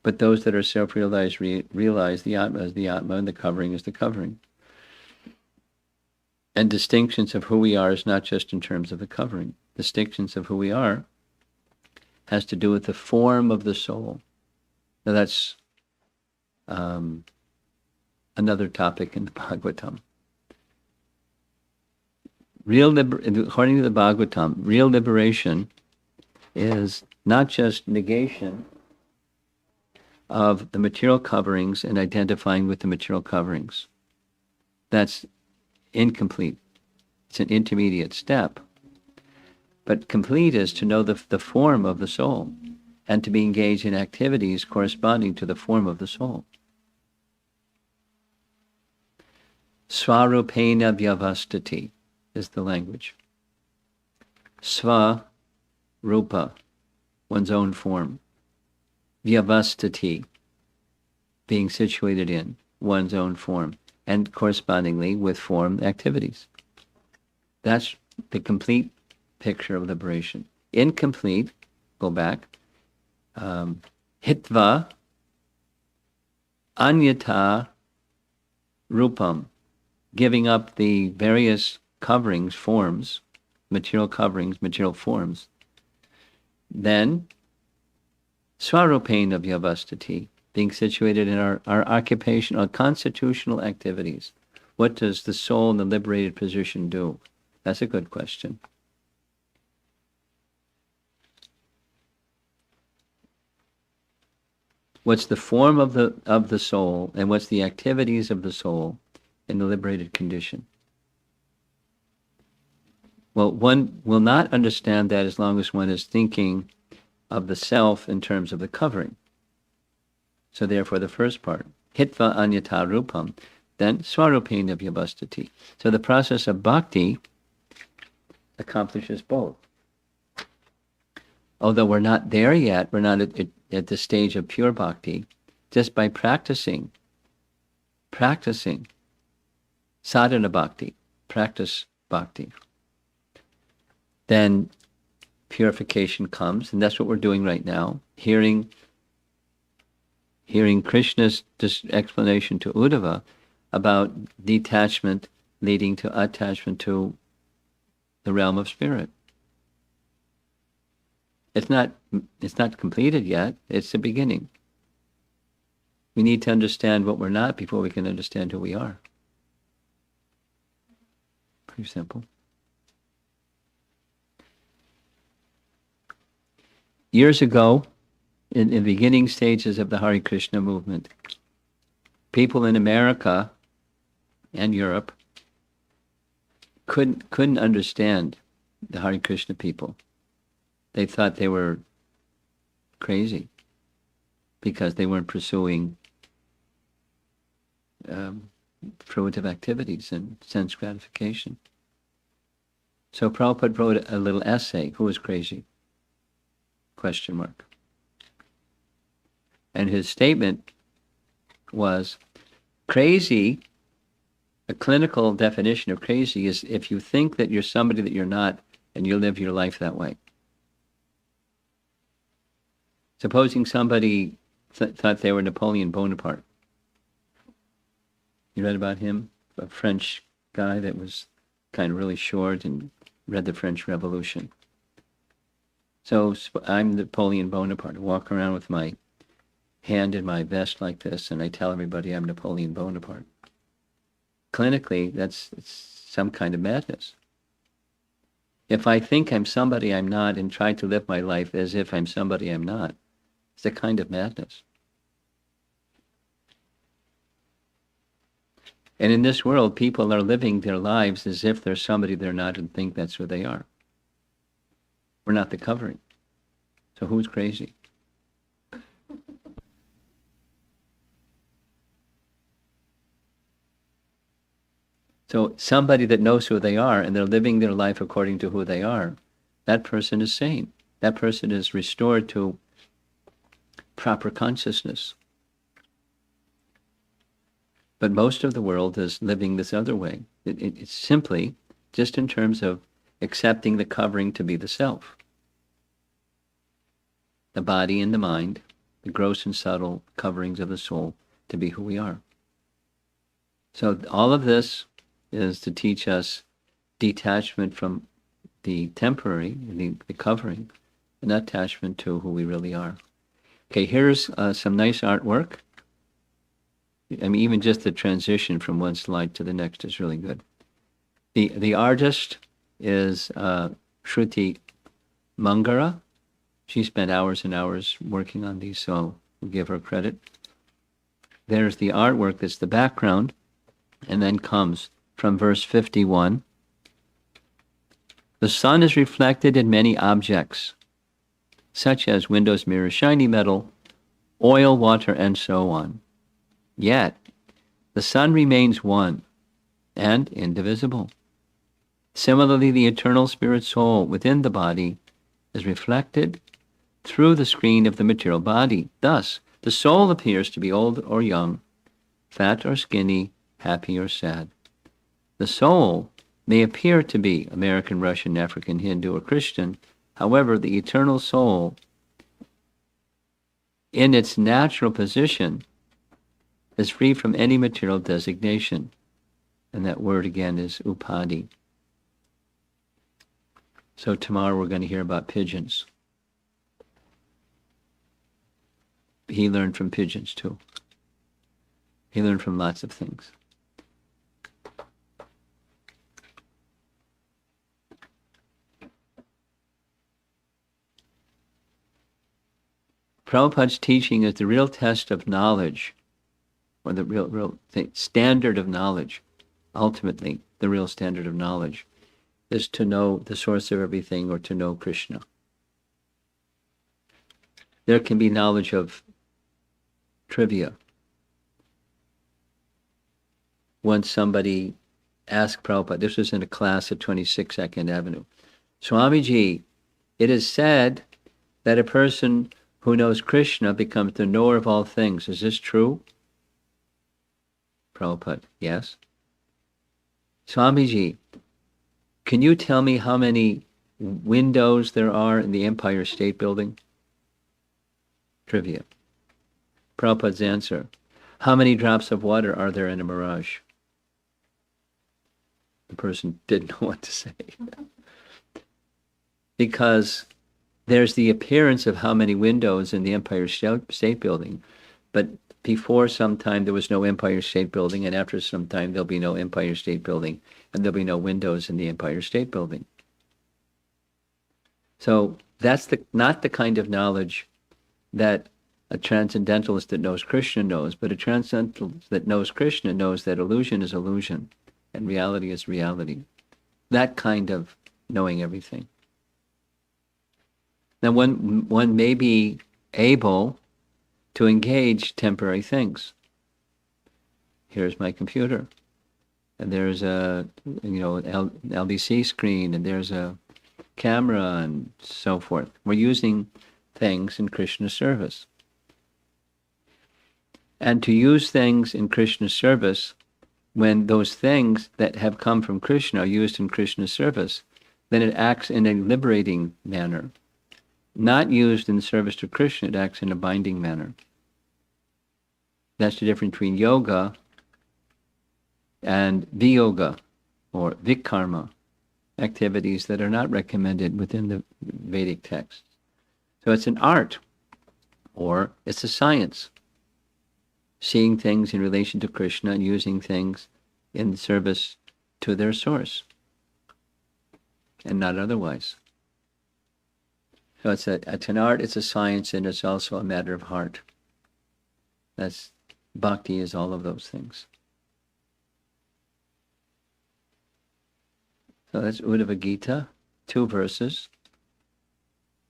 but those that are self-realized realize the Atma is the Atma and the covering is the covering. And distinctions of who we are is not just in terms of the covering. Distinctions of who we are has to do with the form of the soul. Now that's another topic in the Bhagavatam. According to the Bhagavatam, real liberation is not just negation of the material coverings and identifying with the material coverings. That's incomplete. It's an intermediate step. But complete is to know the form of the soul and to be engaged in activities corresponding to the form of the soul. Swarupena vyavastati is the language. Sva, rupa, one's own form. Vyavastati, being situated in one's own form, and correspondingly with form activities. That's the complete picture of liberation. Incomplete, go back, hitva anyata rupam, giving up the various coverings, forms, material coverings, material forms. Then, swarupena vyavastati, being situated in our occupational, constitutional activities. What does the soul in the liberated position do? That's a good question. What's the form of the soul, and what's the activities of the soul in the liberated condition? Well, one will not understand that as long as one is thinking of the self in terms of the covering. So therefore the first part, hitva anyata rupam, then swarupena vyavastati. So the process of bhakti accomplishes both. Although we're not there yet, we're not at the stage of pure bhakti, just by practicing sadhana bhakti, practice bhakti, then purification comes, and that's what we're doing right now, hearing Krishna's explanation to Uddhva about detachment leading to attachment to the realm of spirit. It's not completed yet. It's the beginning. We need to understand what we're not before we can understand who we are. Pretty simple. Years ago, in the beginning stages of the Hare Krishna movement, people in America and Europe couldn't understand the Hare Krishna people. They thought they were crazy because they weren't pursuing fruitive activities and sense gratification. So Prabhupada wrote a little essay, Who is Crazy? ? And his statement was, crazy, a clinical definition of crazy is if you think that you're somebody that you're not and you live your life that way. Supposing somebody thought they were Napoleon Bonaparte. You read about him? A French guy that was kind of really short and read the French Revolution. So I'm Napoleon Bonaparte. I walk around with my hand in my vest like this, and I tell everybody I'm Napoleon Bonaparte. Clinically, it's some kind of madness. If I think I'm somebody I'm not and try to live my life as if I'm somebody I'm not, it's a kind of madness. And in this world, people are living their lives as if they're somebody they're not and think that's who they are. We're not the covering. So who's crazy? So somebody that knows who they are and they're living their life according to who they are, that person is sane. That person is restored to proper consciousness. But most of the world is living this other way. It's simply just in terms of accepting the covering to be the self. The body and the mind, the gross and subtle coverings of the soul to be who we are. So all of this is to teach us detachment from the temporary, the covering, and attachment to who we really are. Okay, here's some nice artwork. I mean, even just the transition from one slide to the next is really good. The artist is Shruti Mangara. She spent hours and hours working on these, so we'll give her credit. There's the artwork that's the background, and then comes from verse 51. The sun is reflected in many objects, such as windows, mirrors, shiny metal, oil, water, and so on. Yet, the sun remains one and indivisible. Similarly, the eternal spirit soul within the body is reflected through the screen of the material body. Thus, the soul appears to be old or young, fat or skinny, happy or sad. The soul may appear to be American, Russian, African, Hindu, or Christian. However, the eternal soul, in its natural position, is free from any material designation. And that word again is upadi. So tomorrow we're going to hear about pigeons. He learned from pigeons too. He learned from lots of things. Prabhupada's teaching is the real test of knowledge, or the real standard of knowledge. Ultimately, the real standard of knowledge is to know the source of everything, or to know Krishna. There can be knowledge of trivia. Once somebody asked Prabhupada, this was in a class at 26 2nd Avenue, Swamiji, it is said that a person who knows Krishna becomes the knower of all things. Is this true? Prabhupada, yes. Swamiji, can you tell me how many windows there are in the Empire State Building? Trivia. Prabhupada's answer, how many drops of water are there in a mirage? The person didn't know what to say. Because there's the appearance of how many windows in the Empire State Building, but before some time there was no Empire State Building, and after some time there'll be no Empire State Building, and there'll be no windows in the Empire State Building. So that's not the kind of knowledge that a transcendentalist that knows Krishna knows, but a transcendentalist that knows Krishna knows that illusion is illusion, and reality is reality. That kind of knowing everything. Now, one may be able to engage temporary things. Here's my computer, and there's a LBC screen, and there's a camera, and so forth. We're using things in Krishna's service. And to use things in Krishna's service, when those things that have come from Krishna are used in Krishna's service, then it acts in a liberating manner. Not used in service to Krishna, it acts in a binding manner. That's the difference between yoga and viyoga, or vikarma, activities that are not recommended within the Vedic texts. So it's an art, or it's a science. Seeing things in relation to Krishna and using things in service to their source, and not otherwise. So it's an art, it's a science, and it's also a matter of heart. That's bhakti is all of those things. So that's Uddhva Gita, 2 verses,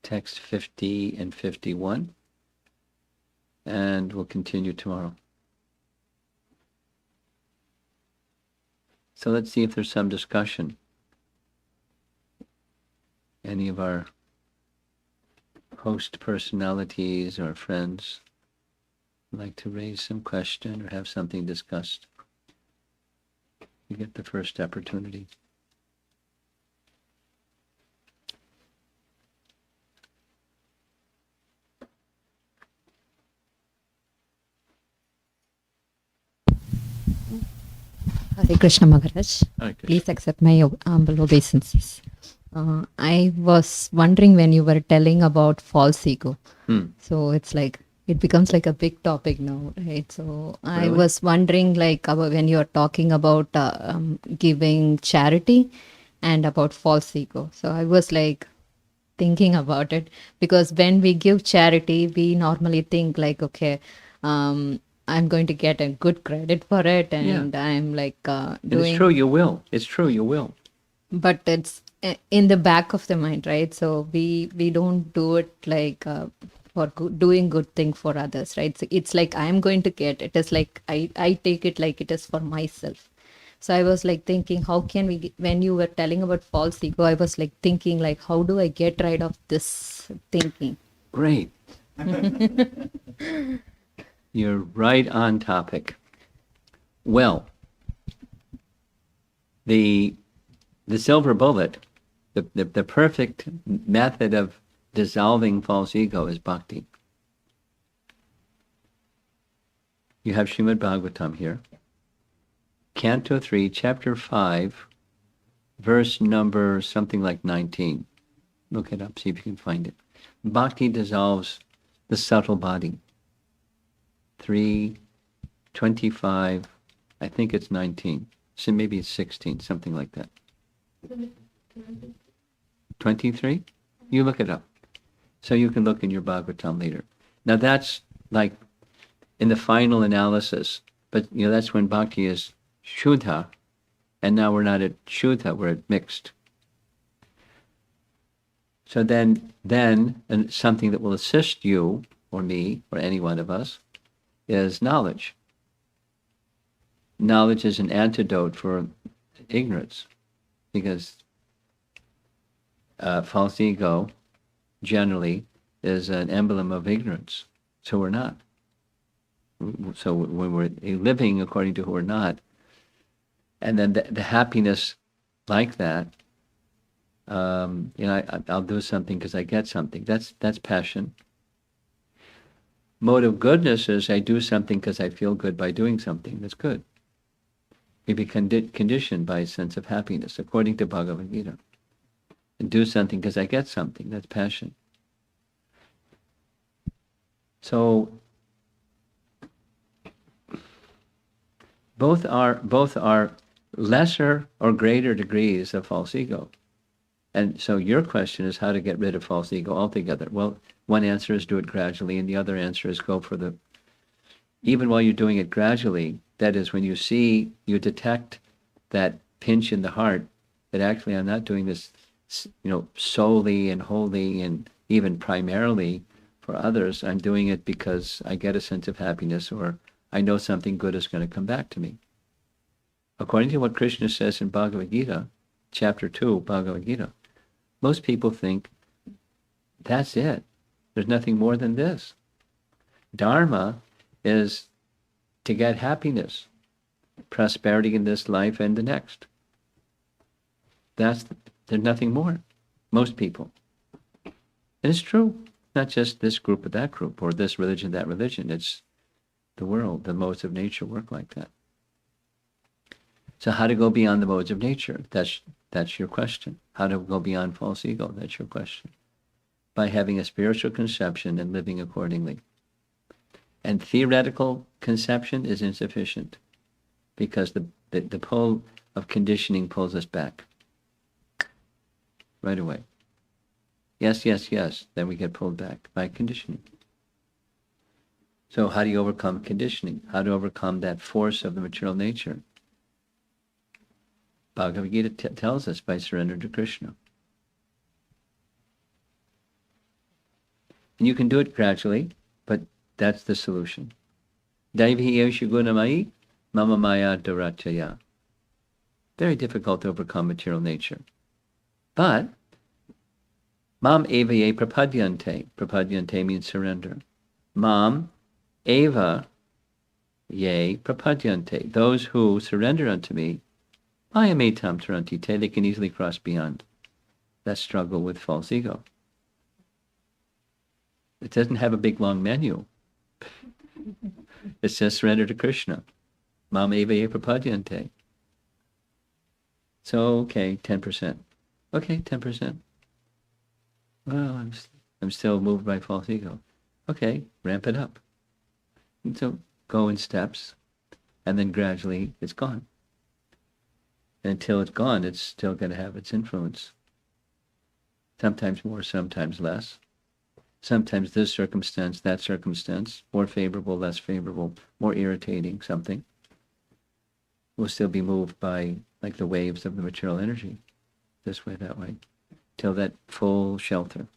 text 50 and 51, and we'll continue tomorrow. So let's see if there's some discussion. Any of our host personalities or friends would like to raise some question or have something discussed. You get the first opportunity. Hare Krishna Maharaj. Hare Krishna. Please accept my humble obeisances. I was wondering when you were telling about false ego. So it's like, it becomes like a big topic now, right? So I Really? was wondering like about when you are talking about giving charity and about false ego. So I was like thinking about it, because when we give charity, we normally think like, okay, I'm going to get a good credit for it, and I'm like And doing. it's true, you will. It's true, you will. But it's in the back of the mind, right? So we don't do it like for doing good thing for others, right? So it's like I'm going to get it is like I take it like it is for myself. So I was like thinking, how can we when you were telling about false ego, I was like thinking like, how do I get rid of this thinking? Great. You're right on topic. Well, the silver bullet, the perfect method of dissolving false ego is bhakti. You have Srimad Bhagavatam here. Canto 3, Chapter 5, verse number something like 19. Look it up, see if you can find it. Bhakti dissolves the subtle body. 3:25, I think it's 19. So maybe it's 16, something like that. 23? You look it up. So you can look in your Bhagavatam later. Now that's like in the final analysis, but that's when bhakti is Shuddha, and now we're not at Shuddha, we're at mixed. So then and something that will assist you or me or any one of us is knowledge. Knowledge is an antidote for ignorance, because false ego generally is an emblem of ignorance. So we're not. So when we're living according to who we're not, and then the happiness like that, I'll do something because I get something. That's passion. Mode of goodness is I do something because I feel good by doing something. That's good. We be conditioned by a sense of happiness, according to Bhagavad Gita. And do something because I get something. That's passion. So both are lesser or greater degrees of false ego. And so your question is how to get rid of false ego altogether. Well, one answer is do it gradually, and the other answer is go for even while you're doing it gradually, that is, when you detect that pinch in the heart, that actually I'm not doing this, solely and wholly and even primarily for others. I'm doing it because I get a sense of happiness, or I know something good is going to come back to me. According to what Krishna says in Bhagavad Gita, Chapter 2, Bhagavad Gita, most people think that's it. There's nothing more than this. Dharma is to get happiness, prosperity in this life and the next. There's nothing more. Most people. And it's true. Not just this group or that group, or this religion, that religion. It's the world. The modes of nature work like that. So how to go beyond the modes of nature? That's your question. How to go beyond false ego? That's your question. by having a spiritual conception and living accordingly. And theoretical conception is insufficient because the pull of conditioning pulls us back right away. Yes, yes, yes. Then we get pulled back by conditioning. So how do you overcome conditioning? How to overcome that force of the material nature? Bhagavad Gita tells us by surrender to Krishna. And you can do it gradually, but that's the solution. Daivi yoshu gunamai mama maya Dattatreya. Very difficult to overcome material nature. But mam eva ye prapadyante. Prapadyante means surrender. Mam eva ye prapadyante. Those who surrender unto me, mayametam tarantite, they can easily cross beyond that struggle with false ego. It doesn't have a big long menu. It says surrender to Krishna. Mam eva ye prapadyante. So, okay, 10%. Okay, 10%. Well, I'm still moved by false ego. Okay, ramp it up. And so go in steps, and then gradually it's gone. And until it's gone, it's still going to have its influence. Sometimes more, sometimes less. Sometimes this circumstance, that circumstance, more favorable, less favorable, more irritating, something. We'll still be moved by, like the waves of the material energy, this way, that way, till that full shelter.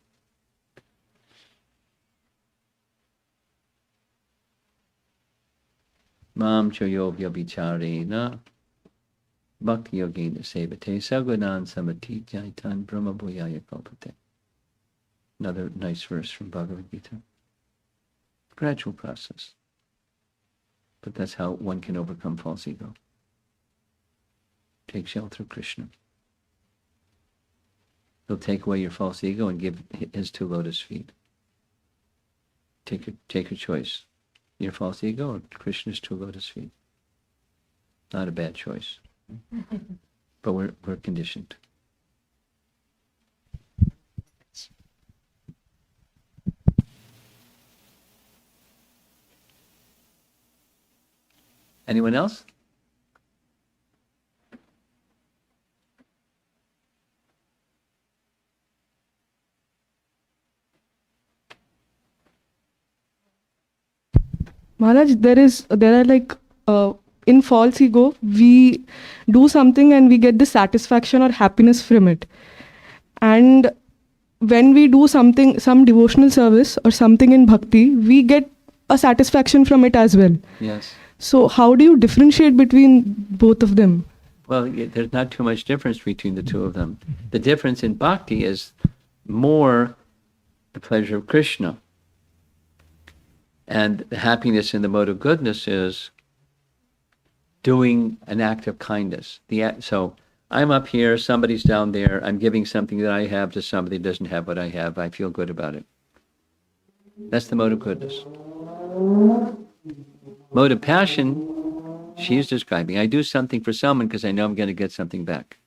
Mam choyo vyabhicharena bhakti yogena sevate sagunan samati jaitan brahma bhuyaya kalpate. Another nice verse from Bhagavad Gita. Gradual process. But that's how one can overcome false ego. Take shelter of Krishna. He'll take away your false ego and give his 2 lotus feet. Take a choice. Your false ego or Krishna's 2 lotus feet. Not a bad choice. But we're conditioned. Anyone else? Maharaj, there are like in false ego, we do something and we get the satisfaction or happiness from it. And when we do something, some devotional service or something in bhakti, we get a satisfaction from it as well. Yes. So how do you differentiate between both of them? Well, there's not too much difference between the 2 of them. The difference in bhakti is more the pleasure of Krishna. And the happiness in the mode of goodness is doing an act of kindness. So I'm up here, somebody's down there, I'm giving something that I have to somebody who doesn't have what I have. I feel good about it. That's the mode of goodness. Mode of passion, she is describing. I do something for someone because I know I'm going to get something back.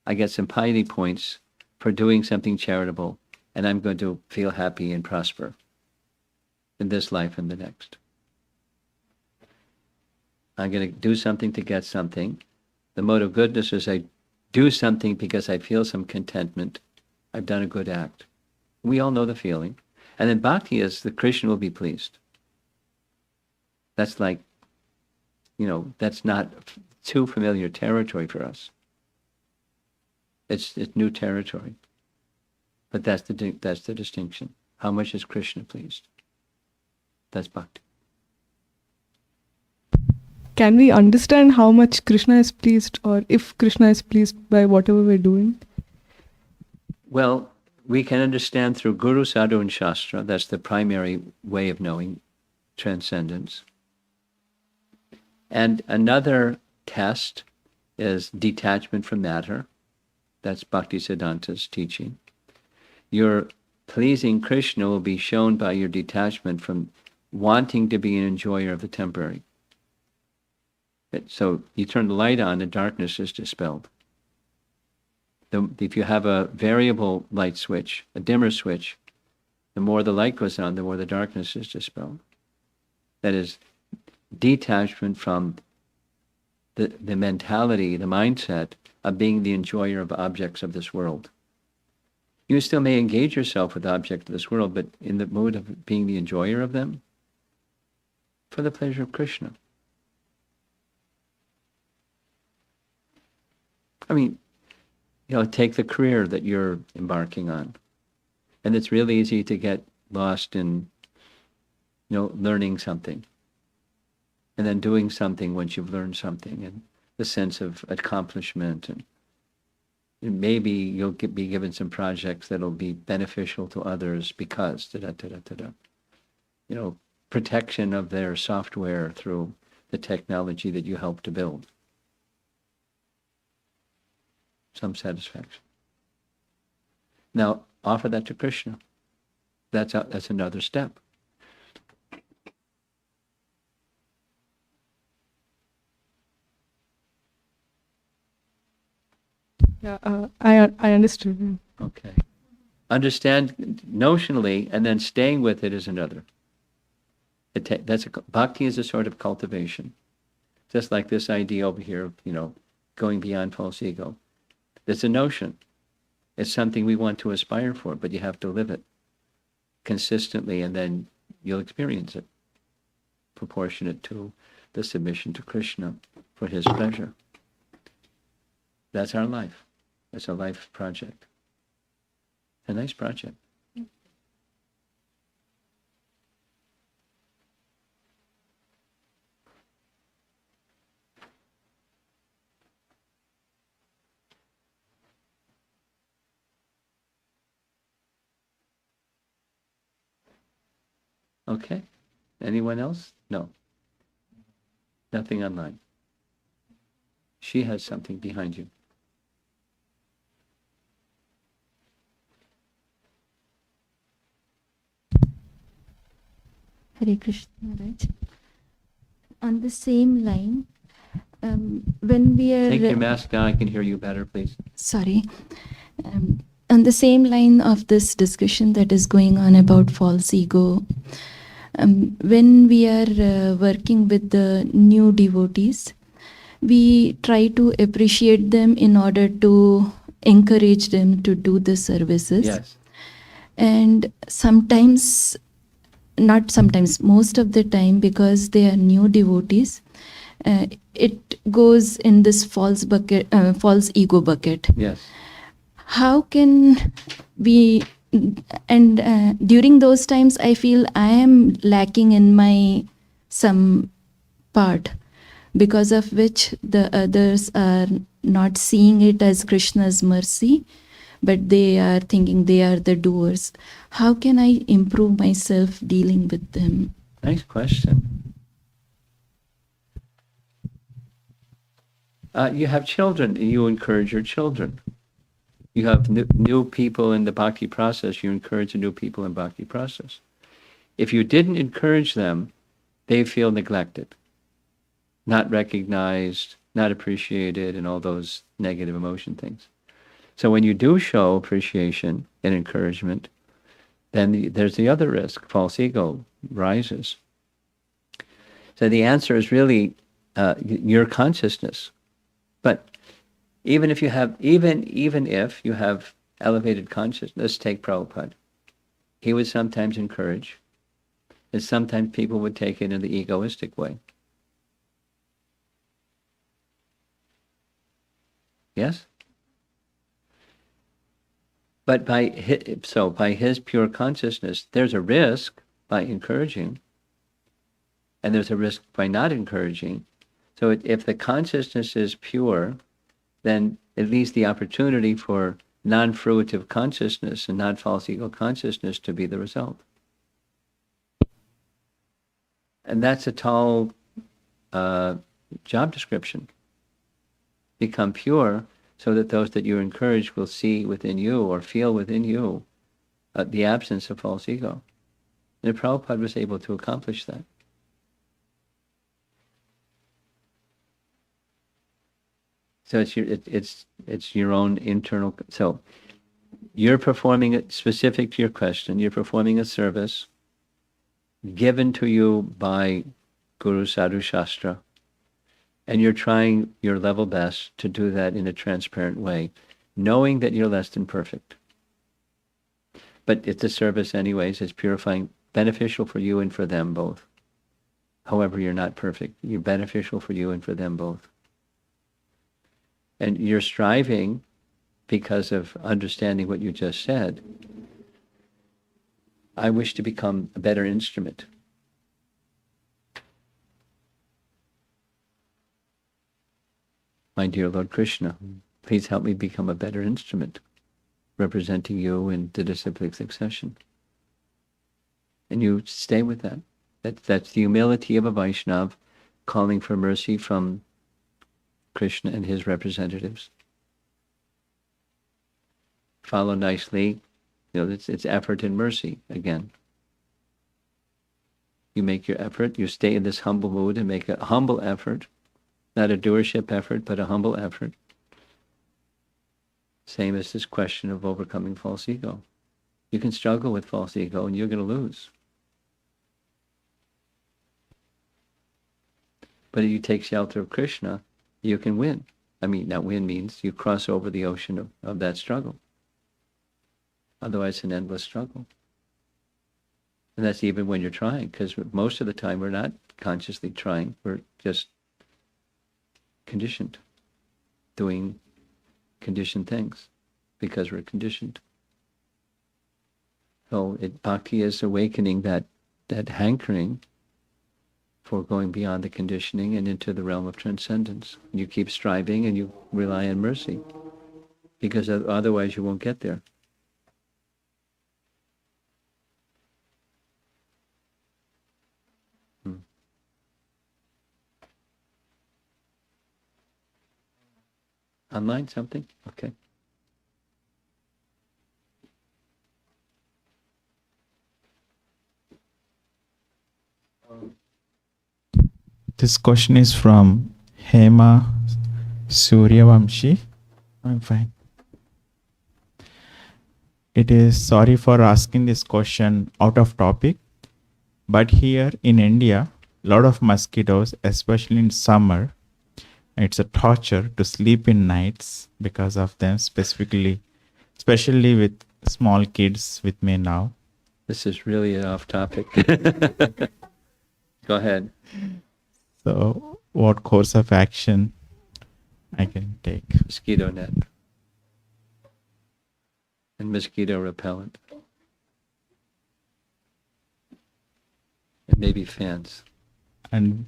I get some piety points for doing something charitable, and I'm going to feel happy and prosper in this life and the next. I'm going to do something to get something. The mode of goodness is I do something because I feel some contentment. I've done a good act. We all know the feeling. And then bhakti is that Krishna will be pleased. That's like, that's not too familiar territory for us. It's new territory. But that's the distinction. How much is Krishna pleased? That's bhakti. Can we understand how much Krishna is pleased, or if Krishna is pleased by whatever we're doing? Well, we can understand through Guru, Sadhu, and Shastra. That's the primary way of knowing transcendence. And another test is detachment from matter. That's Bhakti-Sadanta's teaching. Your pleasing Krishna will be shown by your detachment from wanting to be an enjoyer of the temporary. So you turn the light on, the darkness is dispelled. If you have a variable light switch, a dimmer switch, The more the light goes on, the more the darkness is dispelled. That is detachment from the mentality, the mindset of being the enjoyer of objects of this world. You still may engage yourself with objects of this world, but in the mood of being the enjoyer of them for the pleasure of Krishna. I mean, take the career that you're embarking on. And it's really easy to get lost in, learning something. And then doing something once you've learned something, and the sense of accomplishment. And maybe you'll be given some projects that'll be beneficial to others because, protection of their software through the technology that you helped to build. Some satisfaction. Now, offer that to Krishna. That's another step. Yeah, I understood. Okay. Understand notionally, and then staying with it is another. Bhakti is a sort of cultivation. Just like this idea over here, going beyond false ego. It's a notion. It's something we want to aspire for, but you have to live it consistently, and then you'll experience it, proportionate to the submission to Krishna for his pleasure. That's our life. That's a life project. A nice project. Okay. Anyone else? No. Nothing online. She has something behind you. Hare Krishna Maharaj. On the same line, when we are... Take your mask down, I can hear you better, please. Sorry. On the same line of this discussion that is going on about false ego, when we are working with the new devotees, we try to appreciate them in order to encourage them to do the services. Yes. And sometimes, not sometimes, most of the time, because they are new devotees, it goes in this false ego bucket. Yes. How can we, and during those times I feel I am lacking in my some part, because of which the others are not seeing it as Krishna's mercy, but they are thinking they are the doers. How can I improve myself dealing with them? Nice question. You have children, and you encourage your children. You have new people in the bhakti process, you encourage the new people in bhakti process. If you didn't encourage them, they feel neglected, not recognized, not appreciated, and all those negative emotion things. So when you do show appreciation and encouragement, then there's the other risk, false ego rises. So the answer is really your consciousness. But even if you have elevated consciousness, take Prabhupada. He would sometimes encourage, and sometimes people would take it in the egoistic way. Yes? But by his pure consciousness, there's a risk by encouraging, and there's a risk by not encouraging. So if the consciousness is pure, then it leaves the opportunity for non-fruitive consciousness and non-false ego consciousness to be the result. And that's a tall job description. Become pure so that those that you encourage will see within you or feel within you the absence of false ego. And Prabhupada was able to accomplish that. So it's your own internal. So You're performing it specific to your question. You're performing a service given to you by Guru Sadhu Shastra, and you're trying your level best to do that in a transparent way, knowing that you're less than perfect. But it's a service anyways. It's purifying, beneficial for you and for them both. However, you're not perfect. You're beneficial for you and for them both. And you're striving because of understanding what you just said. I wish to become a better instrument. My dear Lord Krishna, please help me become a better instrument, representing you in the disciplic succession. And you stay with that. That's the humility of a Vaishnav, calling for mercy from Krishna and his representatives. Follow nicely. It's effort and mercy again. You make your effort, you stay in this humble mood and make a humble effort, not a doership effort, but a humble effort. Same as this question of overcoming false ego. You can struggle with false ego and you're going to lose. But if you take shelter of Krishna, you can win. I mean, not win means you cross over the ocean of that struggle. Otherwise, it's an endless struggle. And that's even when you're trying, because most of the time we're not consciously trying. We're just conditioned, doing conditioned things because we're conditioned. So bhakti is awakening that hankering for going beyond the conditioning and into the realm of transcendence. You keep striving and you rely on mercy, because otherwise you won't get there. Online something? Okay. This question is from Hema Suryavamshi. I'm fine. It is, sorry for asking this question out of topic, but here in India, a lot of mosquitoes, especially in summer, it's a torture to sleep in nights because of them, especially with small kids with me now. This is really off topic. Go ahead. So what course of action I can take? Mosquito net. And mosquito repellent. And maybe fans. And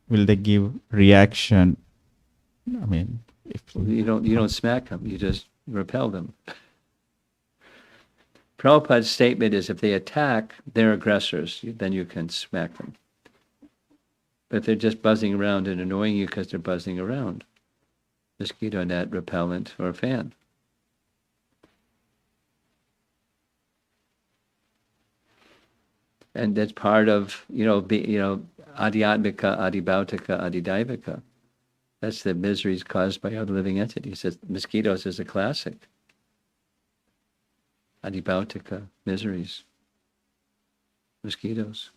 will they give reaction? I mean, if You don't smack them, you just repel them. Prabhupada's statement is if they attack, they're aggressors, then you can smack them. But if they're just buzzing around and annoying you because they're buzzing around, mosquito net, repellent, or fan. And that's part of, adhyatmika, adhibhautika, adhidaivika. That's the miseries caused by other living entities. Mosquitoes is a classic. Adhibhautika, miseries. Mosquitoes.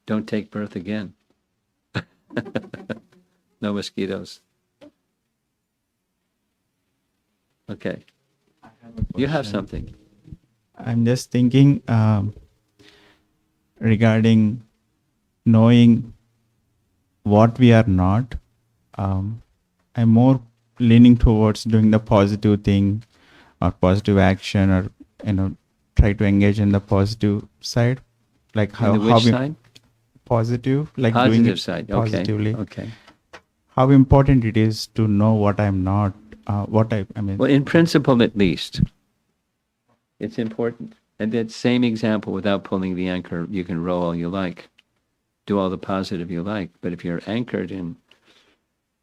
Don't take birth again. No mosquitoes. Okay. You have something. I'm just thinking regarding knowing what we are not. I'm more leaning towards doing the positive thing or positive action, or try to engage in the positive side, like Which side? Positive, like Positive doing it side. Okay. positively. Okay. How important it is to know what I'm not. I mean. Well, in principle, at least, it's important. And that same example, without pulling the anchor, you can row all you like, do all the positive you like. But if you're anchored in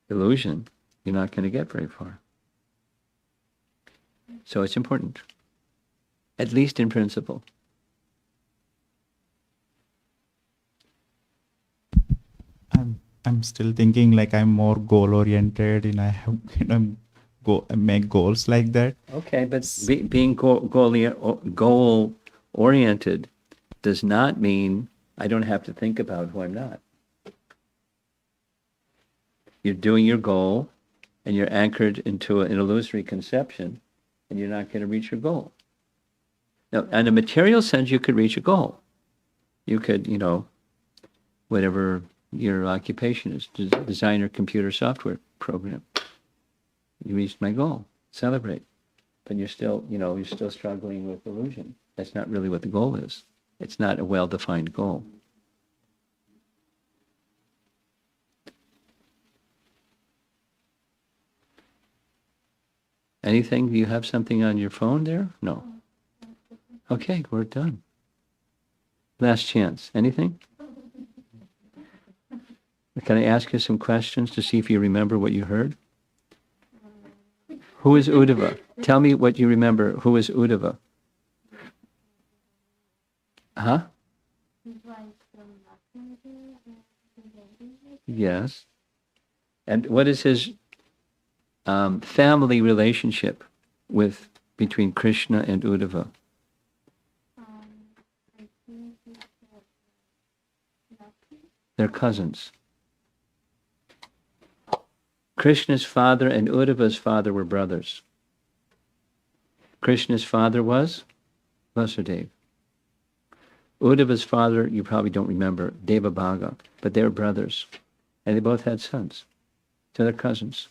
illusion, you're not going to get very far. So it's important, at least in principle. I'm still thinking like I'm more goal oriented and I have make goals like that. Okay, but being goal oriented does not mean I don't have to think about who I'm not. You're doing your goal, and you're anchored into an illusory conception, and you're not going to reach your goal. Now, in a material sense, you could reach a goal. You could, whatever your occupation is, designer, computer, software program. You reached my goal. Celebrate. But you're still struggling with illusion. That's not really what the goal is. It's not a well-defined goal. Anything? Do you have something on your phone there? No. Okay, we're done. Last chance. Anything? Can I ask you some questions to see if you remember what you heard? Who is Uddhva? Tell me what you remember. Who is Uddhva? Huh? Yes. And what is his family relationship between Krishna and Uddhva? They're cousins. Krishna's father and Uddhva's father were brothers. Krishna's father was Vasudeva. Uddhva's father, you probably don't remember, Devabhaga, but they were brothers. And they both had sons. So they're cousins.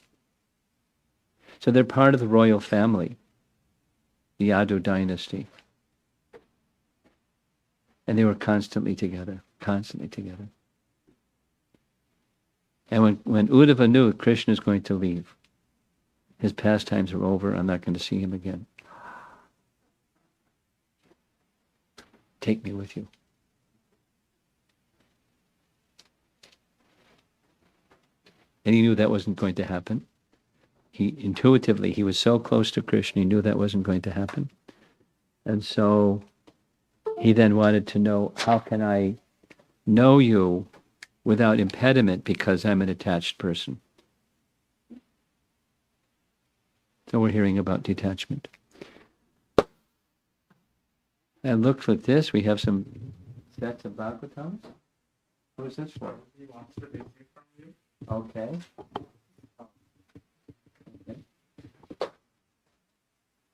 So they're part of the royal family, the Yadu dynasty. And they were constantly together. And when Uddhva knew Krishna is going to leave, his pastimes are over, I'm not going to see him again. Take me with you. And he knew that wasn't going to happen. He was so close to Krishna, he knew that wasn't going to happen. And so he then wanted to know, how can I know you without impediment, because I'm an attached person? So we're hearing about detachment. And look at this, we have some sets of Bhagavatams. Who is this for? He wants to receive from you. Okay.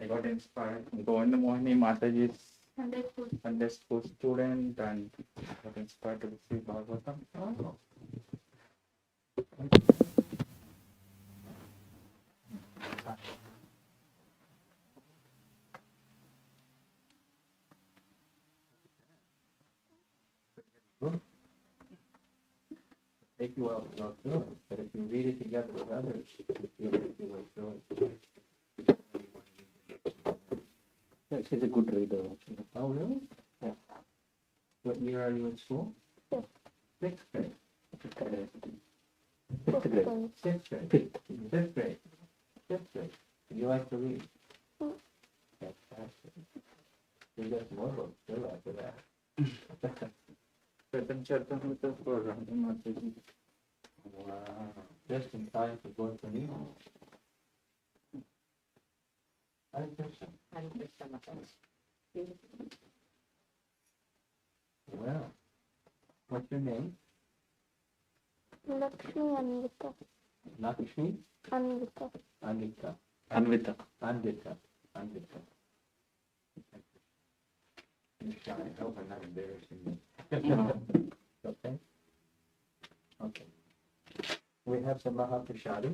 I got inspired. Go in the morning, Mataji's Sunday school student, and got inspired to receive Bhagavatam. Oh. Take you well through it, but if you read it together with others, you'll make your way through it. Yeah, she's a good reader. Oh, really? Yeah. What year are you in school? Sixth grade. Fifth grade. Fifth grade. Fifth grade. Fifth grade. You like to read? Fantastic. You got more books still after that. Pratham Charitamrita for Mataji. Wow. Just in time for going to me. Hare Krishna. Well, what's your name? Lakshmi Anvita. Lakshmi? Anvita. Anvita. Anvita. Anvita. Anvita. You're shy. I hope I'm not embarrassing you. Okay? Okay. We have some Mahaprasadi.